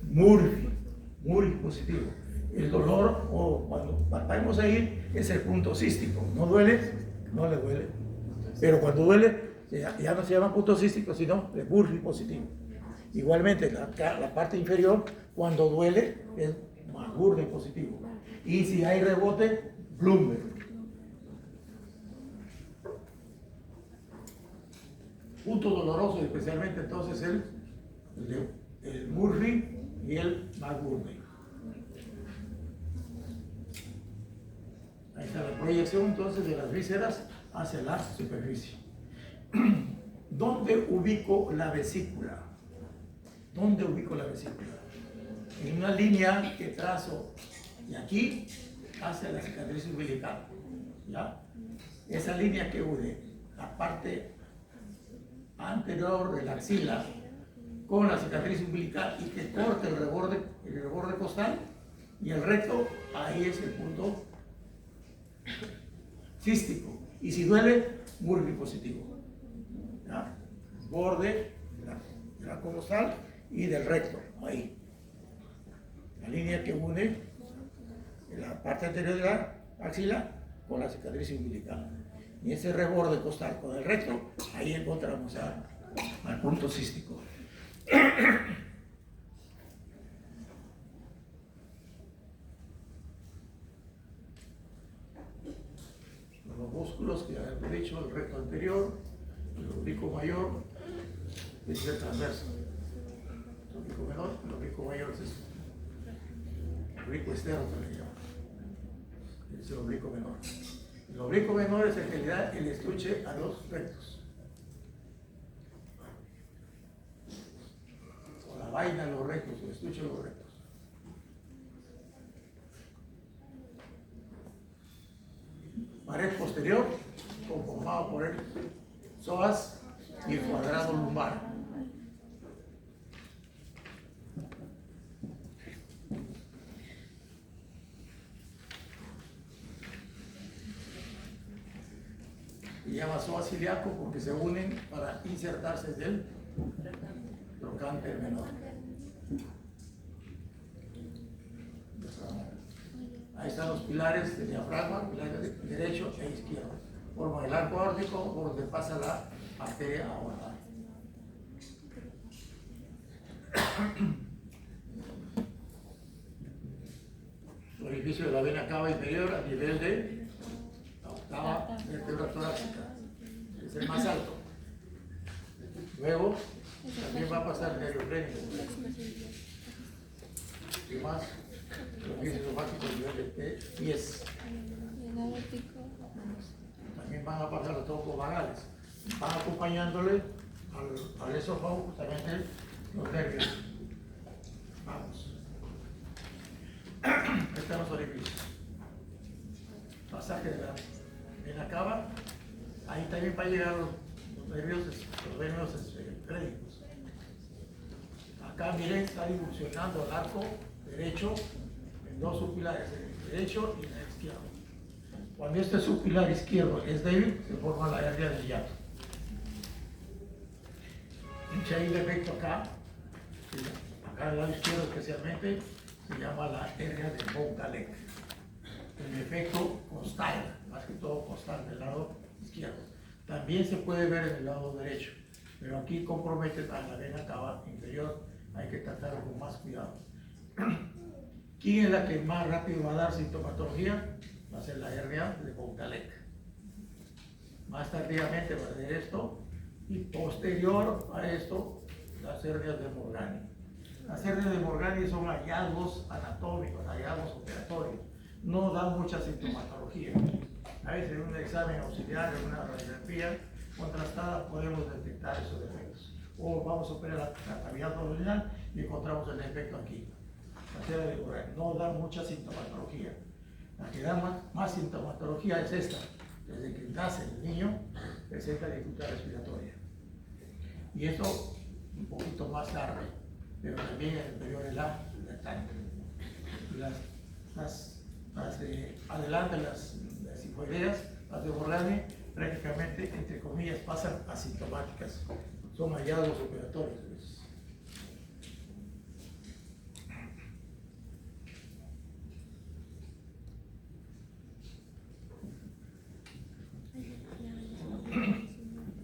Murphy positivo. El dolor, o cuando palpamos ahí, es el punto cístico. ¿No duele? No le duele. Pero cuando duele, ya no se llama punto cístico, sino de Murphy positivo. Igualmente, la parte inferior, cuando duele, es Murphy positivo. Y si hay rebote, Bloomberg. Punto doloroso, especialmente entonces el Murphy y el McMurphy. Ahí está la proyección entonces de las vísceras hacia la superficie. ¿Dónde ubico la vesícula? ¿Dónde ubico la vesícula? En una línea que trazo de aquí hacia la cicatriz umbilical, ¿ya? Esa línea que une la parte anterior de la axila con la cicatriz umbilical y que corta el reborde costal y el recto, ahí es el punto cístico. Y si duele, Murphy positivo. ¿Ya? Borde de la costal y del recto, ahí. La línea que une la parte anterior de la axila con la cicatriz umbilical. Y ese reborde costal con el recto, ahí encontramos al punto cístico. Los músculos que habíamos dicho, el recto anterior, el oblicuo mayor, es el transverso. El oblicuo menor, el oblicuo mayor es eso. oblicuo externo se le llama. Es el oblicuo menor. El oblicuo menor es el que le da el estuche a los rectos. O la vaina a los rectos, o el estuche a los rectos. Pared posterior, conformado por el psoas y el cuadrado lumbar. Se llama psoas ilíaco porque se unen para insertarse del trocánter menor. Ahí están los pilares del diafragma, pilares derecho e izquierdo. Forma el arco aórtico por donde pasa la arteria aortal. El orificio de la vena cava inferior a nivel de la octava vértebra torácica. Es el más alto. Luego también va a pasar el nervio frénico. ¿Qué más? El orificio esofágico a nivel de pies. También van a pasar los troncos vagales. Van acompañándole al esófago justamente los nervios. Vamos. Están los orificios. Pasaje de la vena cava. Ahí también va a llegar los nervios frénicos. Acá miren, está divulsionando el arco derecho en dos subpilares, el derecho y el izquierdo. Cuando este subpilar izquierdo es débil, se forma la hernia del hiato. Si hay un defecto acá del lado izquierdo especialmente, se llama la hernia de von Galek. El defecto costal, más que todo costal del lado izquierdo. También se puede ver en el lado derecho, pero aquí compromete a la vena cava inferior, hay que tratarlo con más cuidado. ¿Quién es la que más rápido va a dar sintomatología? Va a ser la hernia de von Galek. Más tardíamente va a ser esto, y posterior a esto, las hernias de Morgani. Las hernias de Morgani son hallazgos anatómicos, hallazgos operatorios, no dan mucha sintomatología. A veces en un examen auxiliar, en una radiografía contrastada, podemos detectar esos defectos. O vamos a operar la cavidad abdominal y encontramos el defecto aquí. Las hernias de Morgani no dan mucha sintomatología. La que da más sintomatología es esta. Desde que nace el niño, presenta dificultad respiratoria. Y esto un poquito más tarde, pero también en el periodo de la lactancia. Adelante las hipoideas, las de Morgani, prácticamente, entre comillas, pasan asintomáticas. Son hallazgos operatorios.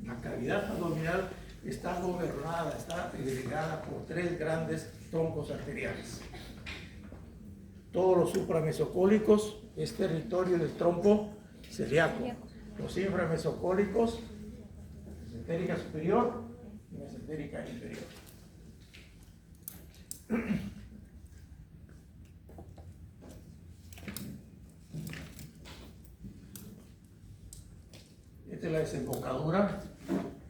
La cavidad abdominal está gobernada, está irrigada por tres grandes troncos arteriales. Todos los supramesocólicos es territorio del tronco celíaco. Los inframesocólicos, mesentérica superior y mesentérica inferior. Esta es la desembocadura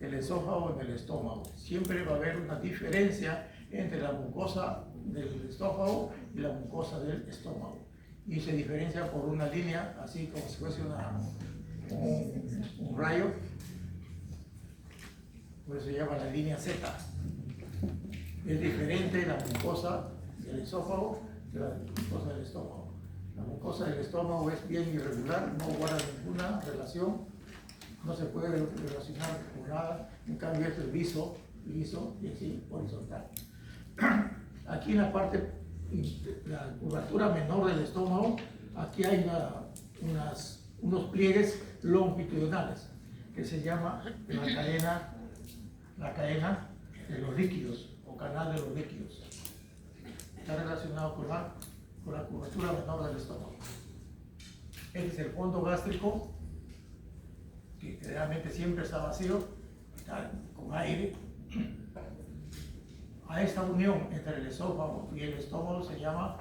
del esófago en el estómago. Siempre va a haber una diferencia entre la mucosa del esófago y la mucosa del estómago. Y se diferencia por una línea, así como si fuese un rayo. Por eso se llama la línea Z. Es diferente la mucosa del esófago de la mucosa del estómago. La mucosa del estómago es bien irregular, no guarda ninguna relación. No se puede relacionar con nada, en cambio esto es liso y así horizontal. Aquí en la parte, la curvatura menor del estómago, aquí hay unos pliegues longitudinales que se llama la cadena de los líquidos o canal de los líquidos. Está relacionado con la curvatura menor del estómago. Este es el fondo gástrico, que generalmente siempre está vacío, está con aire. A esta unión entre el esófago y el estómago se llama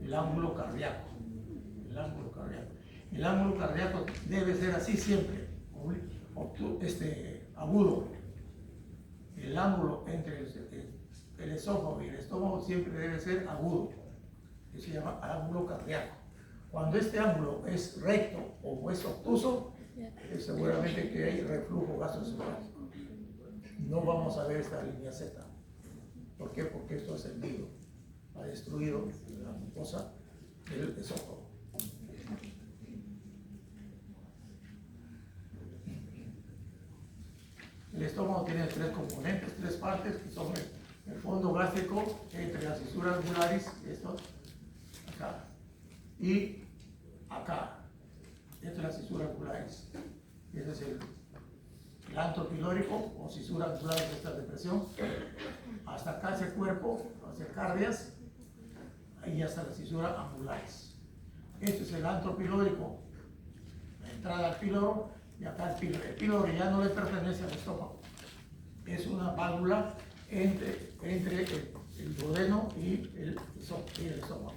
el ángulo cardíaco. El ángulo cardíaco. El ángulo cardíaco debe ser así siempre, agudo. El ángulo entre el esófago y el estómago siempre debe ser agudo. Se llama ángulo cardíaco. Cuando este ángulo es recto o es obtuso, es seguramente que hay reflujo gastroesofágico. No vamos a ver esta línea Z. ¿Por qué? Porque esto es hendido, ha destruido la mucosa del esófago. El estómago tiene tres componentes, tres partes, que son el fondo gástrico entre las fisuras angulares, esto, acá, y acá, entre las fisuras angulares. Ese es el antro pilórico o fisura angular de esta depresión. Hasta acá hacia el cuerpo, hacia cardias, ahí hasta las fisuras angulares. Este es el antro pilórico, la entrada al píloro, y acá el píloro. El píloro ya no le pertenece al estómago. Es una válvula entre el duodeno y el estómago.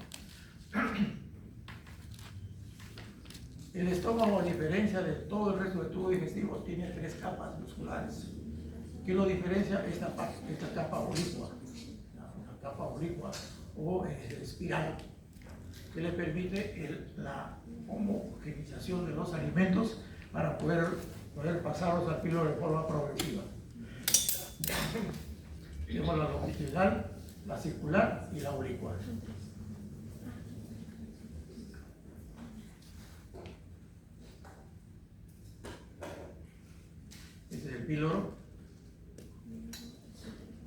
El estómago, a diferencia de todo el resto de tubo digestivo, tiene tres capas musculares. ¿Qué lo diferencia? Esta capa oblicua, la capa oblicua o espiral, que le permite la homogenización de los alimentos para poder pasarlos al píloro de forma progresiva. Tenemos la longitudinal, la circular y la oblicua. Este es el píloro.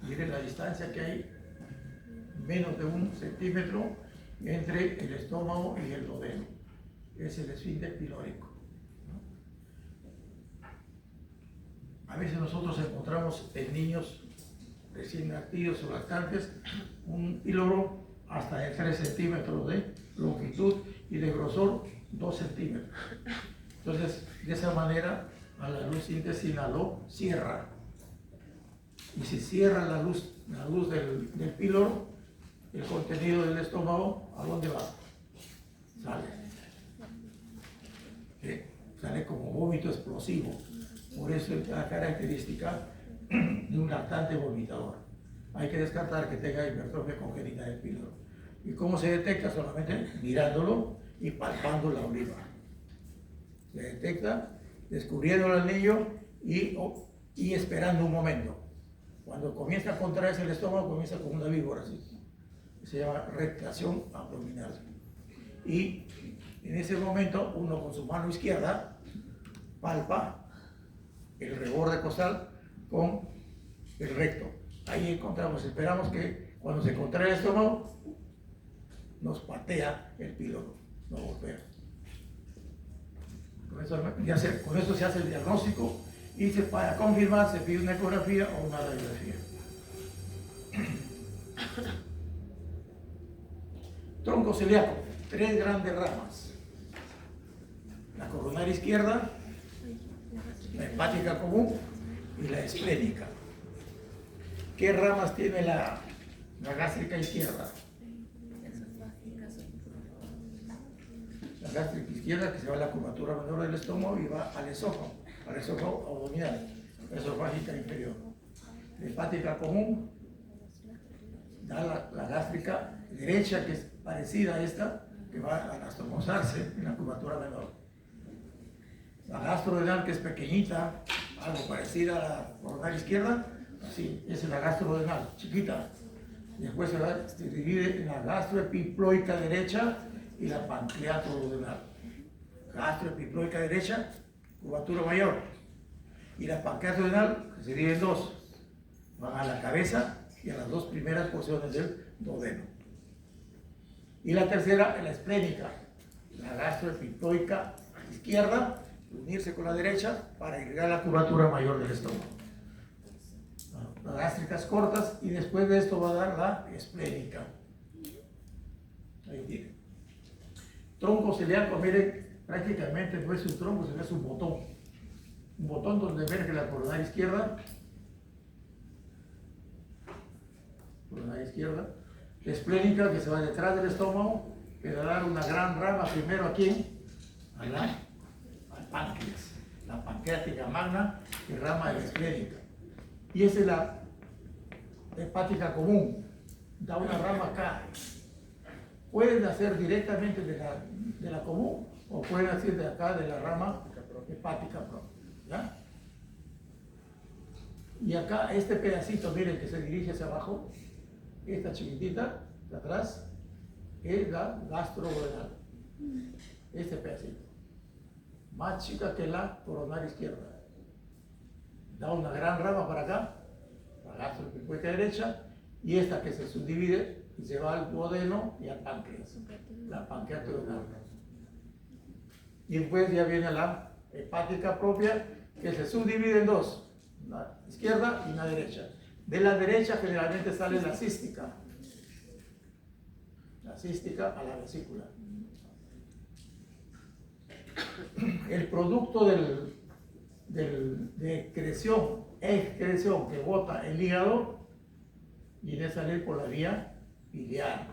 Miren la distancia que hay, menos de 1 centímetro entre el estómago y el duodeno. Es el esfínter pilórico. A veces nosotros encontramos en niños recién nacidos o lactantes un píloro hasta de 3 centímetros de longitud y de grosor 2 centímetros. Entonces, de esa manera, a la luz intestinal lo cierra. Y si cierra la luz del píloro, el contenido del estómago, ¿a dónde va? Sale. Sale como vómito explosivo. Por eso es la característica de un lactante vomitador. Hay que descartar que tenga hipertrofia congénita del píloro. ¿Y cómo se detecta? Solamente mirándolo y palpando la oliva. Se detecta descubriendo el anillo y esperando un momento. Cuando comienza a contraerse el estómago, comienza con una víbora así. Se llama retracción abdominal. Y en ese momento, uno con su mano izquierda palpa el reborde costal con el recto. Ahí encontramos, esperamos que cuando se contrae el estómago, nos patea el píloro, nos golpea. Con eso se hace el diagnóstico y para confirmar se pide una ecografía o una radiografía. Tronco celíaco, 3 grandes ramas. La coronaria izquierda, la hepática común y la esplénica. ¿Qué ramas tiene la gástrica izquierda? La gástrica izquierda, que se va a la curvatura menor del estómago y va al esófago abdominal, esofágica inferior. La hepática común da la gástrica derecha, que es parecida a esta, que va a anastomosearse en la curvatura menor. La gastrodenal, que es pequeñita, algo parecida a la coronaria izquierda, así, esa es la gastrodenal, chiquita. Después se divide en la gastroepiploica derecha y la pancreatoduodenal. Gastroepiploica derecha, curvatura mayor. Y la pancreatoduodenal, que se divide en 2, van a la cabeza y a las 2 primeras porciones del duodeno. Y la tercera, la esplénica, la gastroepiploica izquierda, unirse con la derecha para irrigar la curvatura mayor del estómago. Las gástricas cortas, y después de esto va a dar la esplénica. Ahí tiene. Tronco celíaco, miren, prácticamente no es un tronco, sino es un botón. Un botón donde emerge la coronaria izquierda. Coronaria izquierda. La esplénica, que se va detrás del estómago, que va a dar una gran rama primero aquí, al páncreas, la pancreática magna y rama esclérica. Y esa es la hepática común, da una rama acá. Pueden nacer directamente de la común o pueden nacer de acá de la rama hepática propia. ¿Ya? Y acá este pedacito, miren que se dirige hacia abajo, esta chiquitita de atrás, es la gastroduodenal. Este pedacito, más chica que la coronaria izquierda. Da una gran rama para acá, la gastroepicueta derecha, y esta que se subdivide y se va al duodeno y al páncreas, la pancreatoduodenal. Y después ya viene la hepática propia, que se subdivide en dos, una izquierda y una derecha. De la derecha generalmente sale la cística a la vesícula. El producto de excreción que bota el hígado viene a salir por la vía biliar.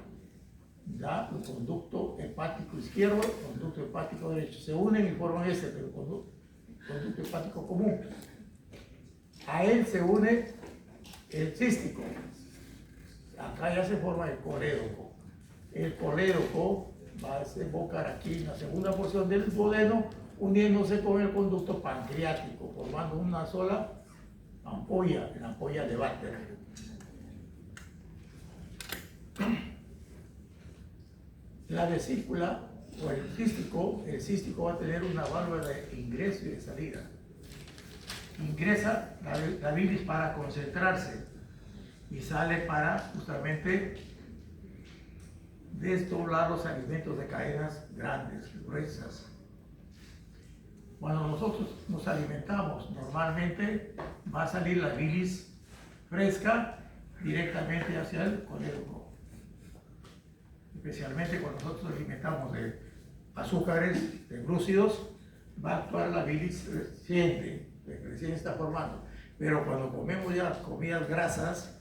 Da el conducto hepático izquierdo, conducto hepático derecho. Se unen y forman ese, el conducto hepático común. A él se une el cístico. Acá ya se forma el colédoco. El colédoco va a desembocar aquí en la segunda porción del duodeno, uniéndose con el conducto pancreático, formando una sola ampolla, la ampolla de Barter. La vesícula o el cístico va a tener una válvula de ingreso y de salida. Ingresa la bilis para concentrarse y sale para justamente desdoblar los alimentos de cadenas grandes, gruesas. Cuando nosotros nos alimentamos, normalmente va a salir la bilis fresca directamente hacia el colédoco. Especialmente cuando nosotros nos alimentamos de azúcares, de glúcidos, va a actuar la bilis reciente, que recién está formando. Pero cuando comemos ya comidas grasas,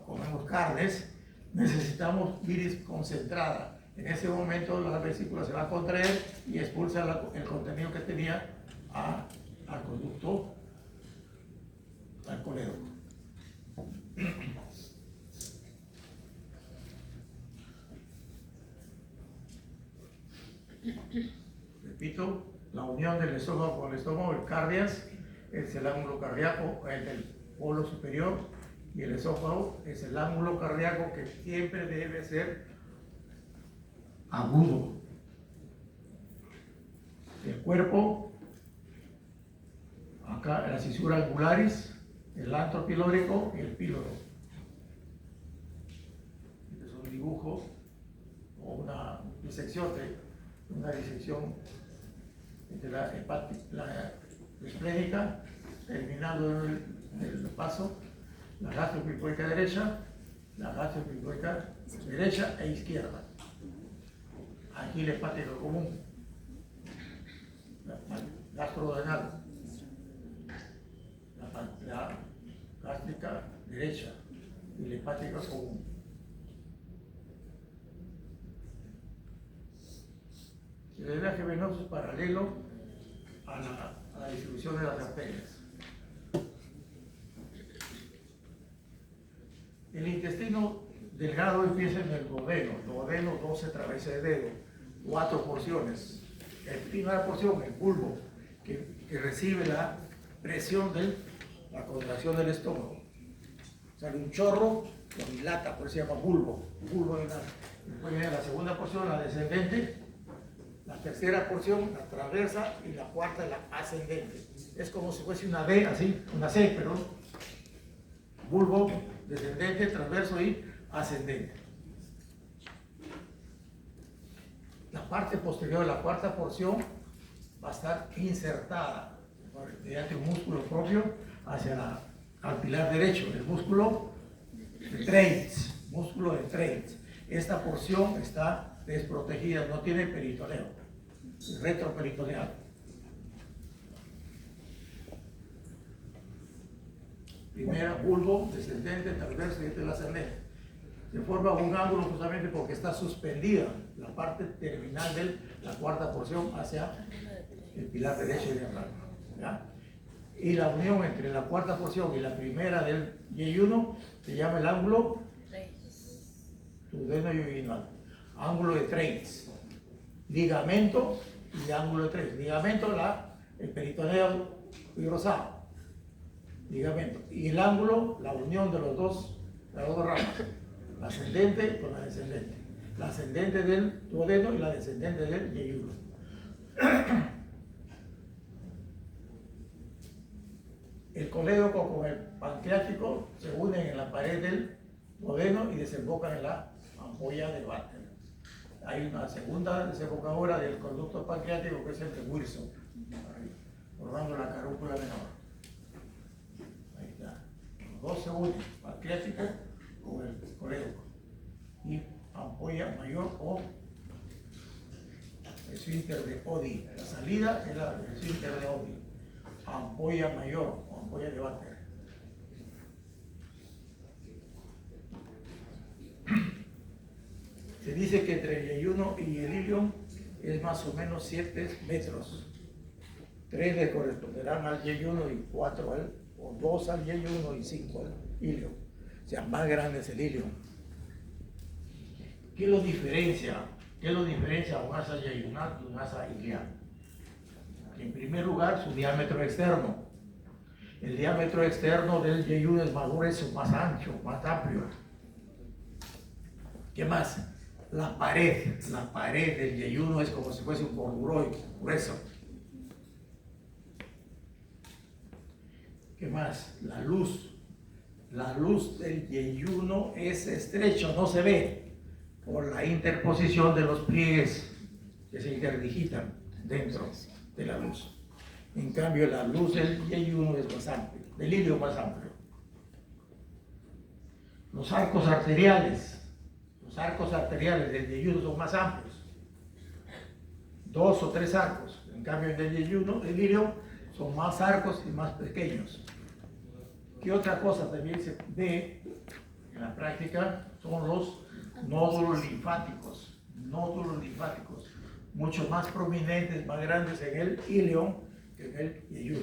comemos carnes, necesitamos bilis concentrada. En ese momento la vesícula se va a contraer y expulsa el contenido que tenía al conducto, al colédoco. Repito, la unión del esófago con el estómago, el cardias, es el ángulo cardíaco, el del polo superior, y el esófago es el ángulo cardíaco que siempre debe ser agudo. El cuerpo, acá la cisura angularis, el antro pilórico y el píloro. Este es un dibujo o una disección entre la esplénica, terminando el paso, la gastroepicueta derecha, la gastroepicueta derecha e izquierda. Aquí el hepático común, la gastroduodenal, la gástrica derecha y la hepática común. El drenaje venoso es paralelo a la distribución de las arterias. El intestino delgado empieza en el duodeno 12 travesas de dedo, 4 porciones. La primera porción, el bulbo, que recibe la presión de la contracción del estómago. Sale un chorro que dilata, por eso se llama bulbo de nada. Después viene la segunda porción, la descendente, la tercera porción, la transversa, y la cuarta, la ascendente. Es como si fuese una D, así, una C, perdón. Bulbo, descendente, transverso y ascendente. La parte posterior de la cuarta porción va a estar insertada mediante un músculo propio al pilar derecho, el músculo de Treitz. Esta porción está desprotegida, no tiene peritoneo, es retroperitoneal. Primera, bulbo, descendente, transverso y este es el ascendente. Se forma un ángulo justamente porque está suspendida la parte terminal de la cuarta porción hacia el pilar derecho y diagonal, ¿ya? Y la unión entre la cuarta porción y la primera del Y1 se llama el ángulo duodeno-inguinal, ángulo de Trains, ligamento y ángulo de Trains. Ligamento, el peritoneo fibrosado, ligamento, y el ángulo, la unión de las dos ramas, la ascendente con la descendente, la ascendente del duodeno y la descendente del Y1. El colédoco con el pancreático se unen en la pared del duodeno y desembocan en la ampolla del váter. Hay una segunda desembocadura del conducto pancreático que es el de Wilson, formando la carúncula menor. Ahí está. Los dos se unen, pancreático con el colédoco y ampolla mayor o esfínter de Oddi. La salida es el esfínter de Oddi. Ampolla mayor o ampolla de váter. Se dice que entre el Y1 y el ilion es más o menos 7 metros. 3 le corresponderán al Y1 y 4 al, o 2 al Y1 y 5 al ilion. O sea, más grande es el ilion. ¿Qué lo diferencia? ¿Qué lo diferencia a un asa yeyunal de un asa ilial? En primer lugar, su diámetro externo. El diámetro externo del Y1 es más grueso, más ancho, más amplio. ¿Qué más? La pared del Y1 es como si fuese un corduroy grueso. ¿Qué más? La luz del Y1 es estrecho, no se ve por la interposición de los pliegues que se interdigitan dentro de la luz. En cambio, la luz del Y1 es más amplio, del ilion más amplio. Los arcos arteriales del Y1 son más amplios, 2 o 3 arcos. En cambio, en el Y1, el ilion, son más arcos y más pequeños. ¿Qué otra cosa también se ve en la práctica? Son los nódulos linfáticos, mucho más prominentes, más grandes en el ilion que en el Y1.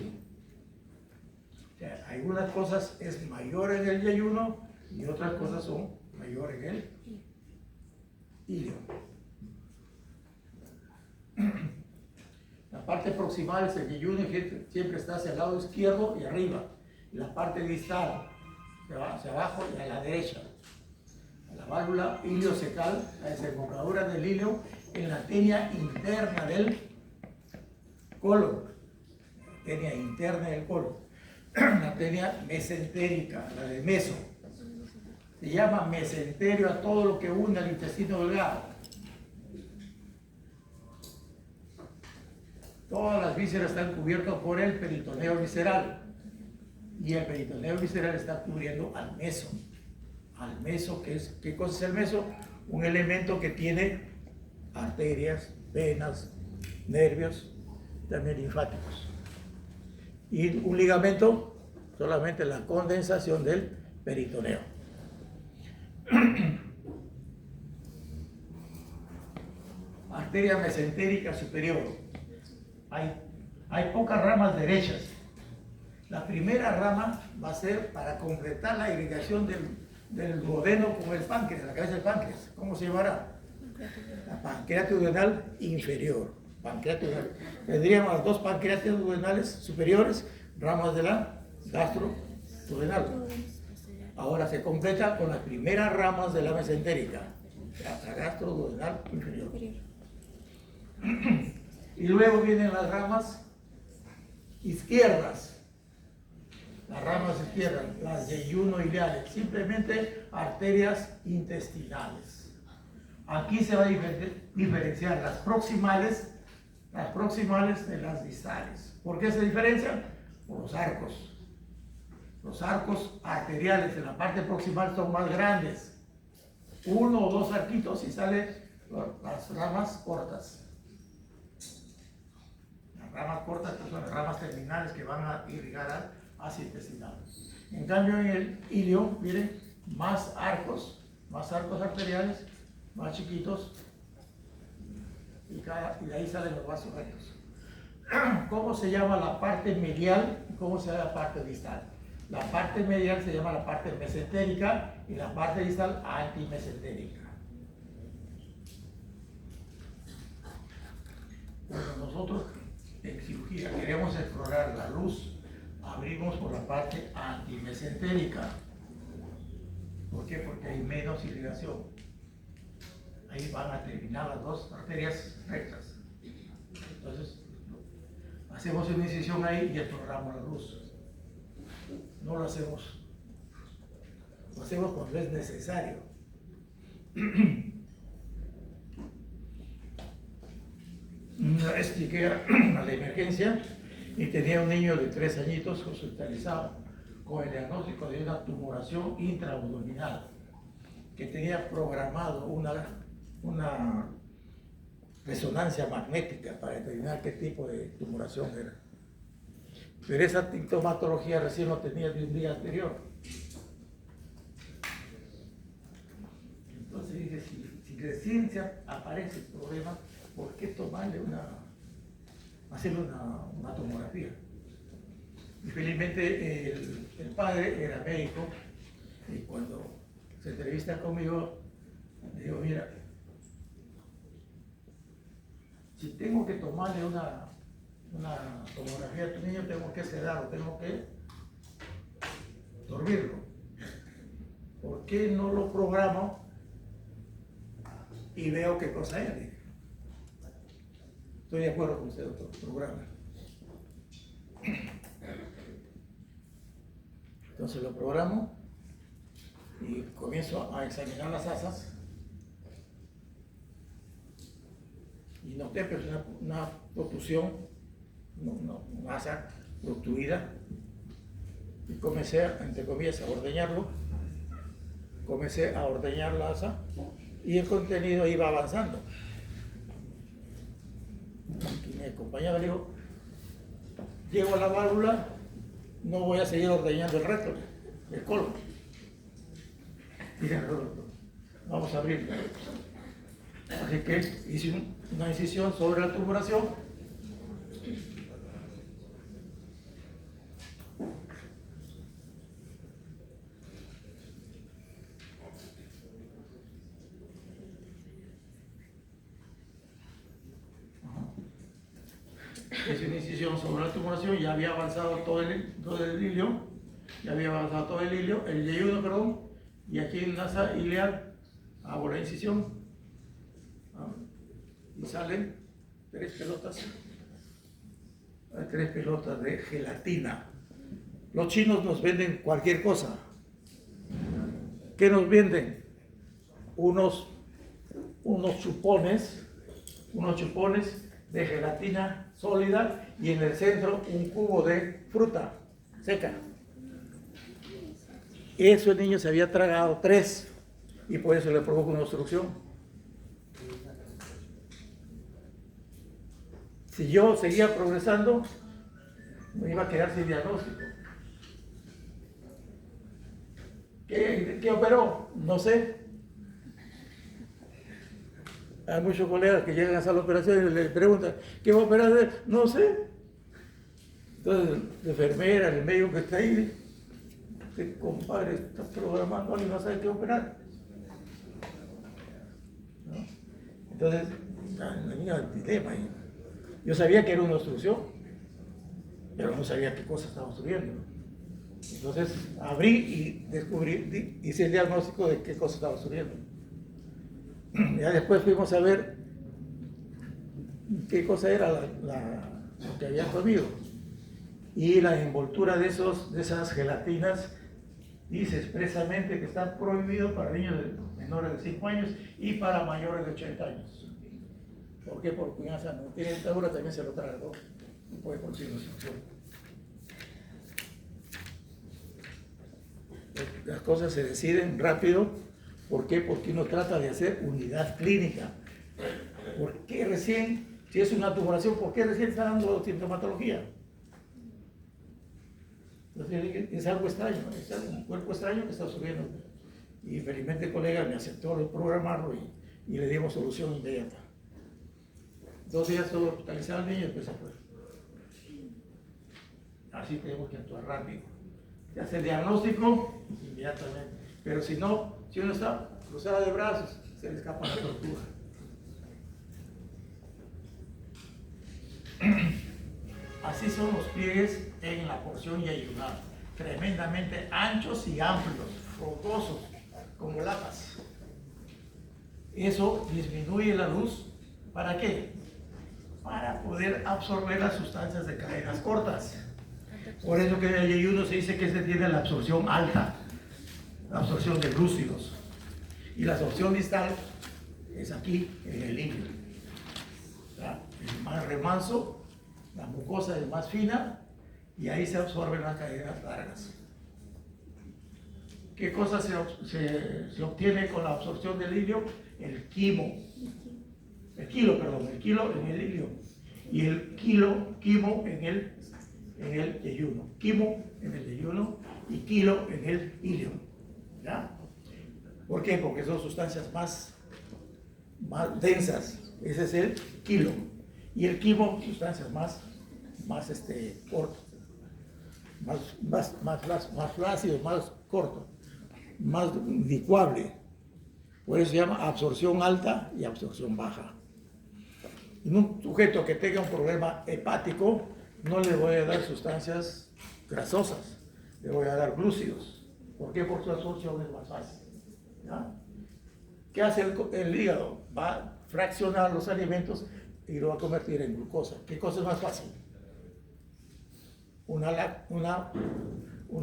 O sea, algunas cosas es mayor en el Y1 y otras cosas son mayor en el ilion. La parte proximal es el Y1 siempre está hacia el lado izquierdo y arriba. Y la parte distal se va hacia abajo y a la derecha. La válvula iliocecal, la desembocadura del ilion en la tenia interna del colon. La tenia interna del colon. La tenia mesentérica, la del meso. Se llama mesenterio a todo lo que une al intestino delgado. Todas las vísceras están cubiertas por el peritoneo visceral. Y el peritoneo visceral está cubriendo al meso. Al meso, ¿qué cosa es el meso? Un elemento que tiene arterias, venas, nervios, también linfáticos. Y un ligamento, solamente la condensación del peritoneo. Arteria mesentérica superior. Hay pocas ramas derechas. La primera rama va a ser para completar la irrigación del duodeno con el páncreas, la cabeza del páncreas. ¿Cómo se llamará? La pancreático duodenal inferior. Tendríamos las dos pancreáticos duodenales superiores, ramas de la gastroduodenal. Ahora se completa con las primeras ramas de la mesentérica, la gastroduodenal inferior. Y luego vienen las ramas izquierdas. Las ramas izquierdas, las Y1 ileales, simplemente arterias intestinales. Aquí se va a diferenciar las proximales de las distales. ¿Por qué se diferencian? Por los arcos. Los arcos arteriales en la parte proximal son más grandes. 1 o 2 arquitos y salen las ramas cortas. Las ramas cortas que son las ramas terminales que van a irrigar al ácido intestinal. En cambio, en el ilion, miren, más arcos más arcos arteriales, más chiquitos, y de ahí salen los vasos rectos. ¿Cómo se llama la parte medial y cómo se llama la parte distal? La parte medial se llama la parte mesentérica y la parte distal antimesentérica. Cuando nosotros en cirugía queremos explorar la luz, abrimos por la parte antimesentérica. ¿Por qué? Porque hay menos irrigación. Ahí van a terminar las dos arterias rectas. Entonces, hacemos una incisión ahí y exploramos la luz. No lo hacemos cuando es necesario. Una vez llegué a la emergencia y tenía un niño de 3 añitos hospitalizado con el diagnóstico de una tumoración intraabdominal que tenía programado una resonancia magnética para determinar qué tipo de tumoración era. Pero esa sintomatología recién lo tenía de un día anterior. Entonces dije, si recién aparece el problema, ¿por qué hacerle una tomografía? Y felizmente el padre era médico y cuando se entrevista conmigo, le digo, mira, si tengo que tomarle una tomografía a tu niño, tengo que sedarlo, tengo que dormirlo. ¿Por qué no lo programo y veo qué cosa es? Estoy de acuerdo con usted, doctor, programa. Entonces lo programo y comienzo a examinar las asas y noté pues una obstrucción, una asa obstruida, y comencé, entre comillas, a ordeñarlo. Comencé a ordeñar la asa y el contenido iba avanzando. Y mi compañero le dijo, llego a la válvula, no voy a seguir ordeñando el resto, el colon. Dije, vamos a abrirla. Así que hice una incisión sobre la tumoración. Hice una incisión sobre la tumoración, ya había avanzado todo el hilio, el yeyuno, perdón, y aquí en la asa ileal hago la incisión y salen 3 pelotas de gelatina. Los chinos nos venden cualquier cosa. ¿Qué nos venden? Unos chupones de gelatina sólida y en el centro un cubo de fruta seca. Eso el niño se había tragado 3 y por eso le provocó una obstrucción. Si yo seguía progresando, me iba a quedar sin diagnóstico. ¿Qué operó? No sé. Hay muchos colegas que llegan a hacer la operación y le preguntan, ¿qué va a operar? No sé. Entonces, la enfermera, el médico que está ahí, dice, compadre, estás programando y no sabe qué operar. ¿No? Entonces, tenía el dilema. Yo sabía que era una obstrucción, pero no sabía qué cosa estaba obstruyendo. Entonces, abrí y descubrí, hice el diagnóstico de qué cosa estaba obstruyendo. Ya después fuimos a ver qué cosa era lo que había comido. Y la envoltura de esas gelatinas dice expresamente que está prohibido para niños menores de 5 años y para mayores de 80 años. ¿Por qué? Porque ya no tiene dentadura, también se lo traga, ¿no? No puede conseguir obstrucción. Las cosas se deciden rápido. ¿Por qué? Porque uno trata de hacer unidad clínica. ¿Por qué recién, si es una tumoración, por qué recién está dando sintomatología? Entonces, es algo extraño, es un cuerpo extraño que está subiendo. Y felizmente el colega me aceptó programarlo y le dimos solución inmediata. 2 días todo hospitalizado el niño y después se fue. Así tenemos que actuar rápido. Se hace el diagnóstico inmediatamente. Pero si no, si uno está cruzado de brazos, se le escapa la tortura. Así son los pliegues en la porción yayunal, tremendamente anchos y amplios, frondosos, como latas. Eso disminuye la luz. ¿Para qué? Para poder absorber las sustancias de cadenas cortas. Por eso que en el yeyuno se dice que se tiene la absorción alta, la absorción de glúcidos. Y la absorción distal es aquí, en el líquido. Es más remanso, la mucosa es más fina y ahí se absorben las cadenas largas. ¿Qué cosa se obtiene con la absorción del hilio? El quimo. El kilo en el hilio. Y el quimo en el yeyuno. Quimo en el yeyuno y kilo en el hilio. ¿Ya? ¿Por qué? Porque son sustancias más densas. Ese es el kilo. Y el quimo, sustancias más cortas. Más flácido, más corto, más licuable. Por eso se llama absorción alta y absorción baja. En un sujeto que tenga un problema hepático, no le voy a dar sustancias grasosas, le voy a dar glúcidos. ¿Por qué? Porque su absorción es más fácil. ¿Ya? ¿Qué hace el hígado? Va a fraccionar los alimentos y lo va a convertir en glucosa. ¿Qué cosa es más fácil? Una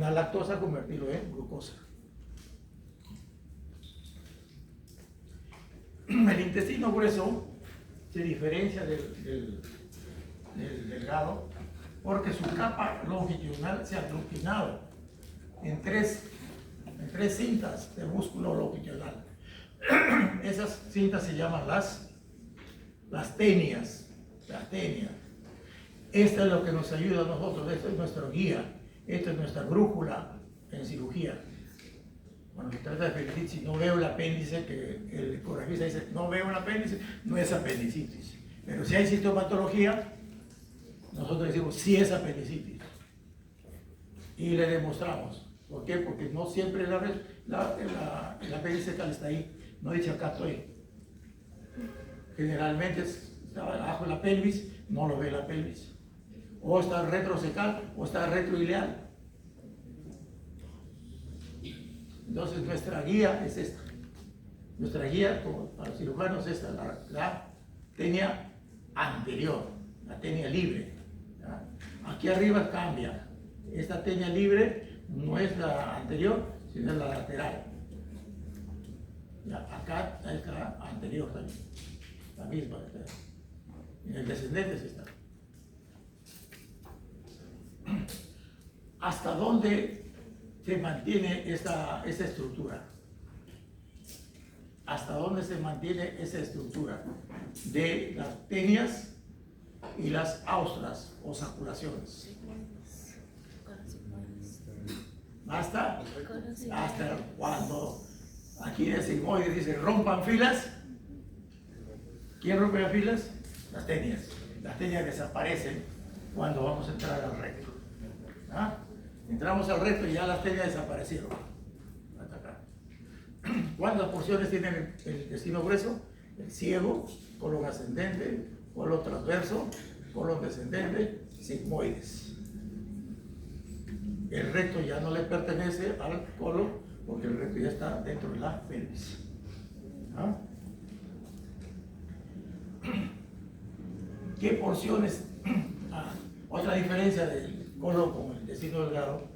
lactosa, convertirlo en glucosa. El intestino grueso se diferencia del delgado porque su capa longitudinal se ha aglutinado en tres cintas de músculo longitudinal. Esas cintas se llaman las tenias. Las tenias. Esto es lo que nos ayuda a nosotros, esto es nuestro guía, esto es nuestra brújula en cirugía. Cuando se trata de apendicitis, no veo el apéndice, que el ecografista dice, no veo el apéndice, no es apendicitis. Pero si hay sintomatología, nosotros decimos, sí es apendicitis. Y le demostramos. ¿Por qué? Porque no siempre el apéndice tal está ahí, no dice acá estoy. Generalmente está abajo de la pelvis, no lo ve la pelvis. O está retrocecal o está retroileal. Entonces nuestra guía es esta. Nuestra guía para los cirujanos es esta, la tenia anterior, la tenia libre. ¿Ya? Aquí arriba cambia. Esta tenia libre no es la anterior, sino es la lateral. ¿Ya? Acá está la anterior también. La misma. En el descendente sí está. ¿Hasta dónde se mantiene esta estructura? ¿Hasta dónde se mantiene esa estructura de las tenias y las austras o saculaciones? ¿Hasta cuando aquí en el sigmoide dice rompan filas? ¿Quién rompe las filas? Las tenias. Las tenias desaparecen cuando vamos a entrar al recto. ¿Ah? Entramos al recto y ya las tenias desaparecieron. Hasta acá. ¿Cuántas porciones tiene el intestino grueso? El ciego, colon ascendente, colon transverso, colon descendente, sigmoides. El recto ya no le pertenece al colon porque el recto ya está dentro de la pelvis. ¿Ah? ¿Qué porciones? Otra diferencia del colon con el intestino delgado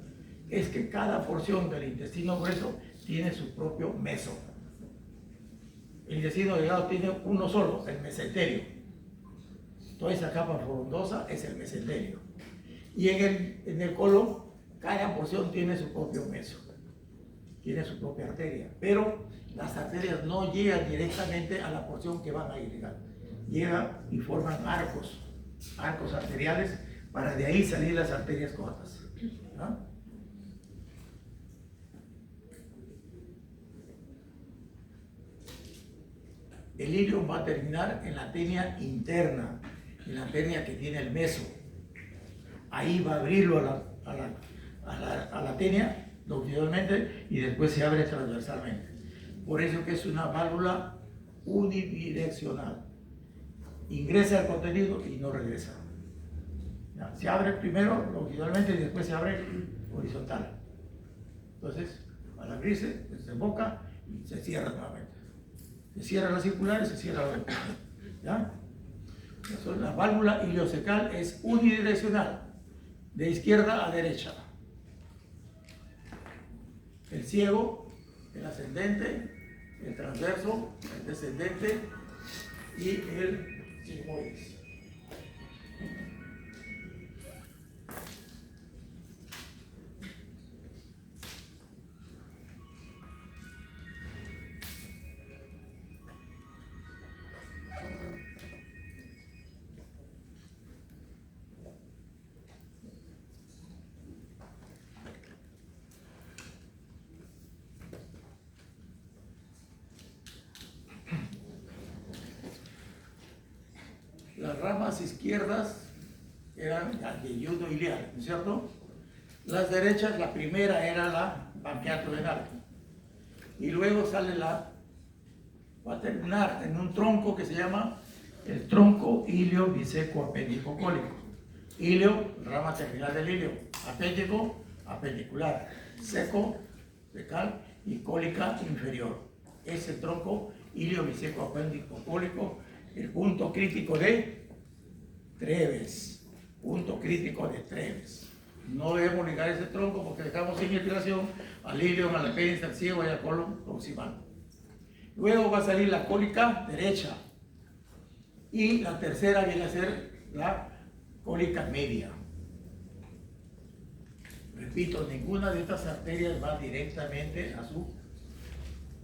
es que cada porción del intestino grueso tiene su propio meso. El intestino delgado tiene uno solo, el mesenterio. Toda esa capa frondosa es el mesenterio. Y en el colon, cada porción tiene su propio meso, tiene su propia arteria. Pero las arterias no llegan directamente a la porción que van a llegar. Llegan y forman arcos arteriales, para de ahí salir las arterias cortas. ¿No? el ilium va a terminar en la tenia interna, en la tenia que tiene el meso. Ahí va a abrirlo a la tenia longitudinalmente y después se abre transversalmente. Por eso que es una válvula unidireccional. Ingresa el contenido y no regresa. Ya, se abre primero longitudinalmente y después se abre horizontal. Entonces, al abrirse, se desemboca y se cierra nuevamente. Se cierra la circular y se cierra la vertical. ¿Ya? Entonces, la válvula iliocecal es unidireccional, de izquierda a derecha. El ciego, el ascendente, el transverso, el descendente y el sigmoides. Las ramas izquierdas eran de yudo iliar, ¿no es cierto? Las derechas, la primera era la banqueato venal. Y luego sale va a terminar en un tronco que se llama el tronco ilio biseco apéndico cólico. Ilio, rama terminal del ilio. Apéndico, apendicular. Seco, secal y cólica inferior. Es el tronco ilio biseco apéndico cólico. El punto crítico de Treves. Punto crítico de Treves. No debemos ligar ese tronco porque dejamos sin irrigación al ilium, al apéndice, al ciego y al colon proximal. Luego va a salir la cólica derecha. Y la tercera viene a ser la cólica media. Repito, ninguna de estas arterias va directamente a su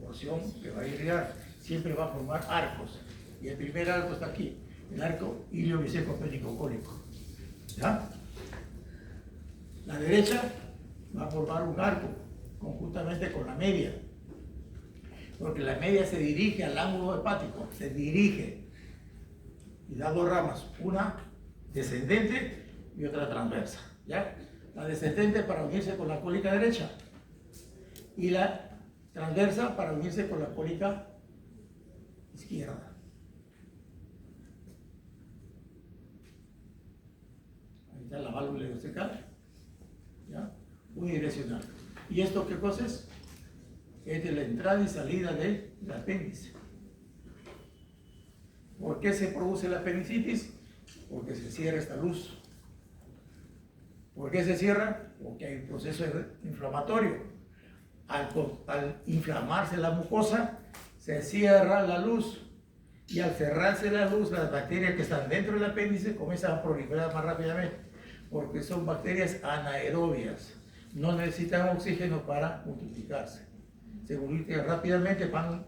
porción que va a irrigar. Siempre va a formar arcos. Y el primer arco está aquí, el arco ilio-biseco apéndico cólico. ¿Ya? La derecha va a formar un arco conjuntamente con la media. Porque la media se dirige al ángulo hepático, se dirige y da dos ramas, una descendente y otra transversa. ¿Ya? La descendente para unirse con la cólica derecha y la transversa para unirse con la cólica izquierda. Ahí está la válvula iliocecal, ¿ya? Unidireccional. ¿Y esto qué cosa es? Es de la entrada y salida del apéndice. ¿Por qué se produce la apendicitis? Porque se cierra esta luz. ¿Por qué se cierra? Porque hay un proceso inflamatorio. Al inflamarse la mucosa, se cierra la luz. Y al cerrarse la luz, las bacterias que están dentro del apéndice comienzan a proliferar más rápidamente. Porque son bacterias anaerobias. No necesitan oxígeno para multiplicarse. Se multiplican rápidamente, van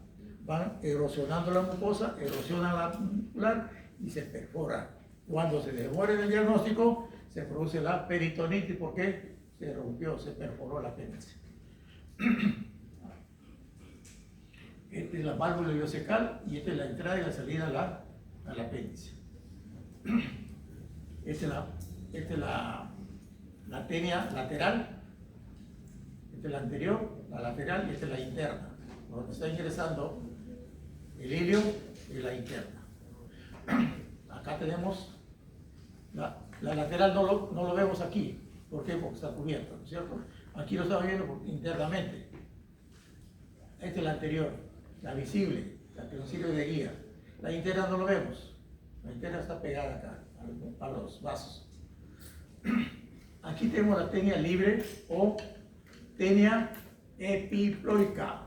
erosionando la mucosa, erosionan la muscular y se perfora. Cuando se demora en el diagnóstico, se produce la peritonitis porque se rompió, se perforó el apéndice. Esta es la válvula iliocecal y esta es la entrada y la salida al apéndice. Esta es la tenia lateral, esta es la anterior, la lateral y esta es la interna. Donde está ingresando el ilio y la interna. Acá tenemos la lateral, no lo vemos aquí. ¿Por qué? Porque está cubierto, ¿no es cierto? Aquí lo estamos viendo internamente. Esta es la anterior, la visible, la que nos sirve de guía. La interna no lo vemos. La interna está pegada acá, a los vasos. Aquí tenemos la tenia libre o tenia epiploica.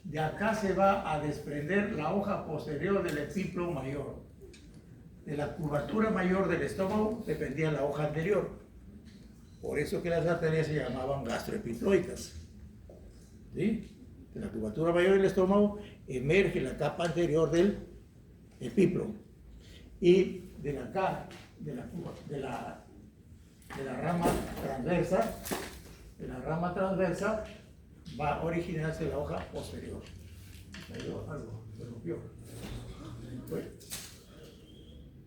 De acá se va a desprender la hoja posterior del epiplo mayor. De la curvatura mayor del estómago dependía la hoja anterior. Por eso que las arterias se llamaban gastroepiploicas. ¿Sí? De la curvatura mayor del estómago emerge la capa anterior del epiplo. Y de la rama transversa va a originarse la hoja posterior. Ahí algo, se rompió. Bueno.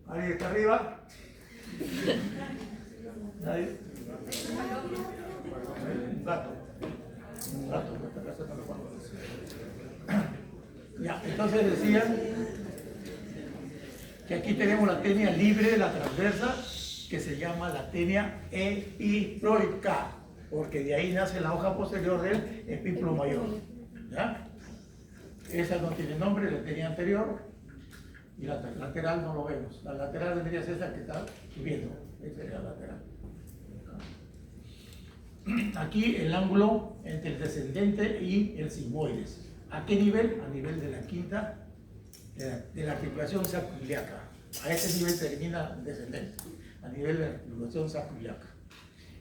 ¿Alguien está arriba? ¿Nadie? Un gato. Un gato que está cazando los guantes. Ya, entonces decían que aquí tenemos la tenia libre, la transversa, que se llama la tenia epiploica, porque de ahí nace la hoja posterior del epiplo mayor. ¿Ya? Esa no tiene nombre, la tenia anterior, y la lateral no lo vemos. La lateral vendría a ser esa que está subiendo. Esa es la lateral. Aquí el ángulo entre el descendente y el sigmoides. ¿A qué nivel? A nivel de la quinta de la articulación sacroiliaca. A ese nivel termina el descendente, a nivel de la articulación sacroiliaca.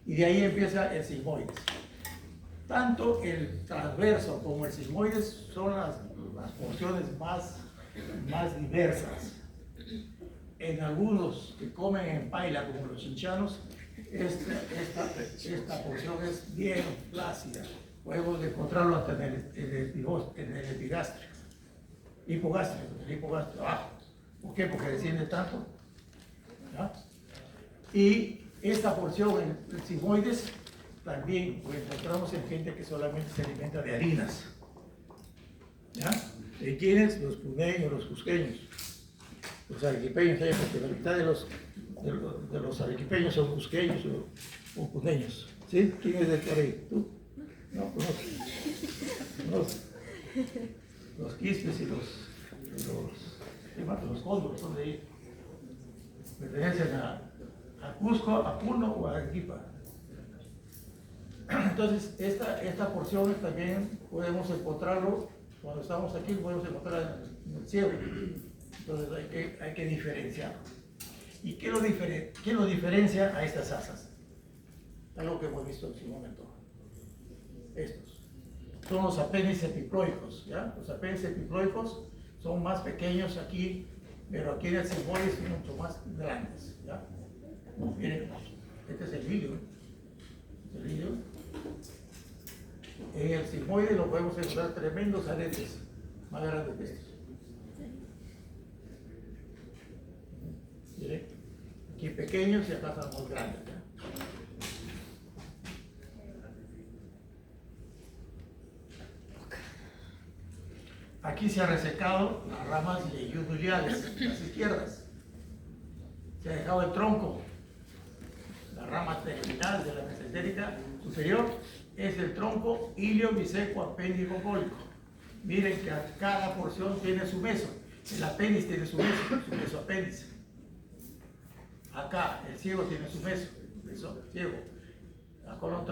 Y de ahí empieza el sigmoides. Tanto el transverso como el sigmoides son las porciones más diversas. En algunos que comen en paila, como los chinchanos, esta porción es bien flácida. Podemos encontrarlo hasta en el epigástrico, hipogástrico, abajo. ¿Por qué? Porque desciende tanto. ¿Ya? Y esta porción, el sigmoides, también lo encontramos en gente que solamente se alimenta de harinas. ¿Ya? ¿De quiénes? Los puneños, los cusqueños, los arequipeños, porque la mitad de los arequipeños son cusqueños o puneños. ¿Sí? ¿Quién es de por ahí? ¿Tú? No, los quispes y los cóndoros son de ahí. Pertenecen a Cusco, a Puno o a Arequipa. Entonces, esta porción también podemos encontrarlo, cuando estamos aquí, podemos encontrar en el cielo. Entonces hay que diferenciarlo. ¿Y qué lo diferencia a estas asas? Algo que hemos visto en su momento. Estos son los apéndices epiploicos, ¿ya? Los apéndices epiploicos son más pequeños aquí, pero aquí en el sigmoides son mucho más grandes, ¿ya? Miren, este es el vídeo. En el sigmoide lo podemos encontrar tremendos aretes, más grandes que estos. Miren, aquí pequeños y acá están muy grandes, ¿ya? Aquí se ha resecado las ramas ilioduliales, las izquierdas. Se ha dejado el tronco. La rama terminal de la mesentérica superior es el tronco iliobiseco apéndico cólico. Miren que cada porción tiene su meso. El apéndice tiene su meso apéndice. Acá el ciego tiene su meso ciego. La colon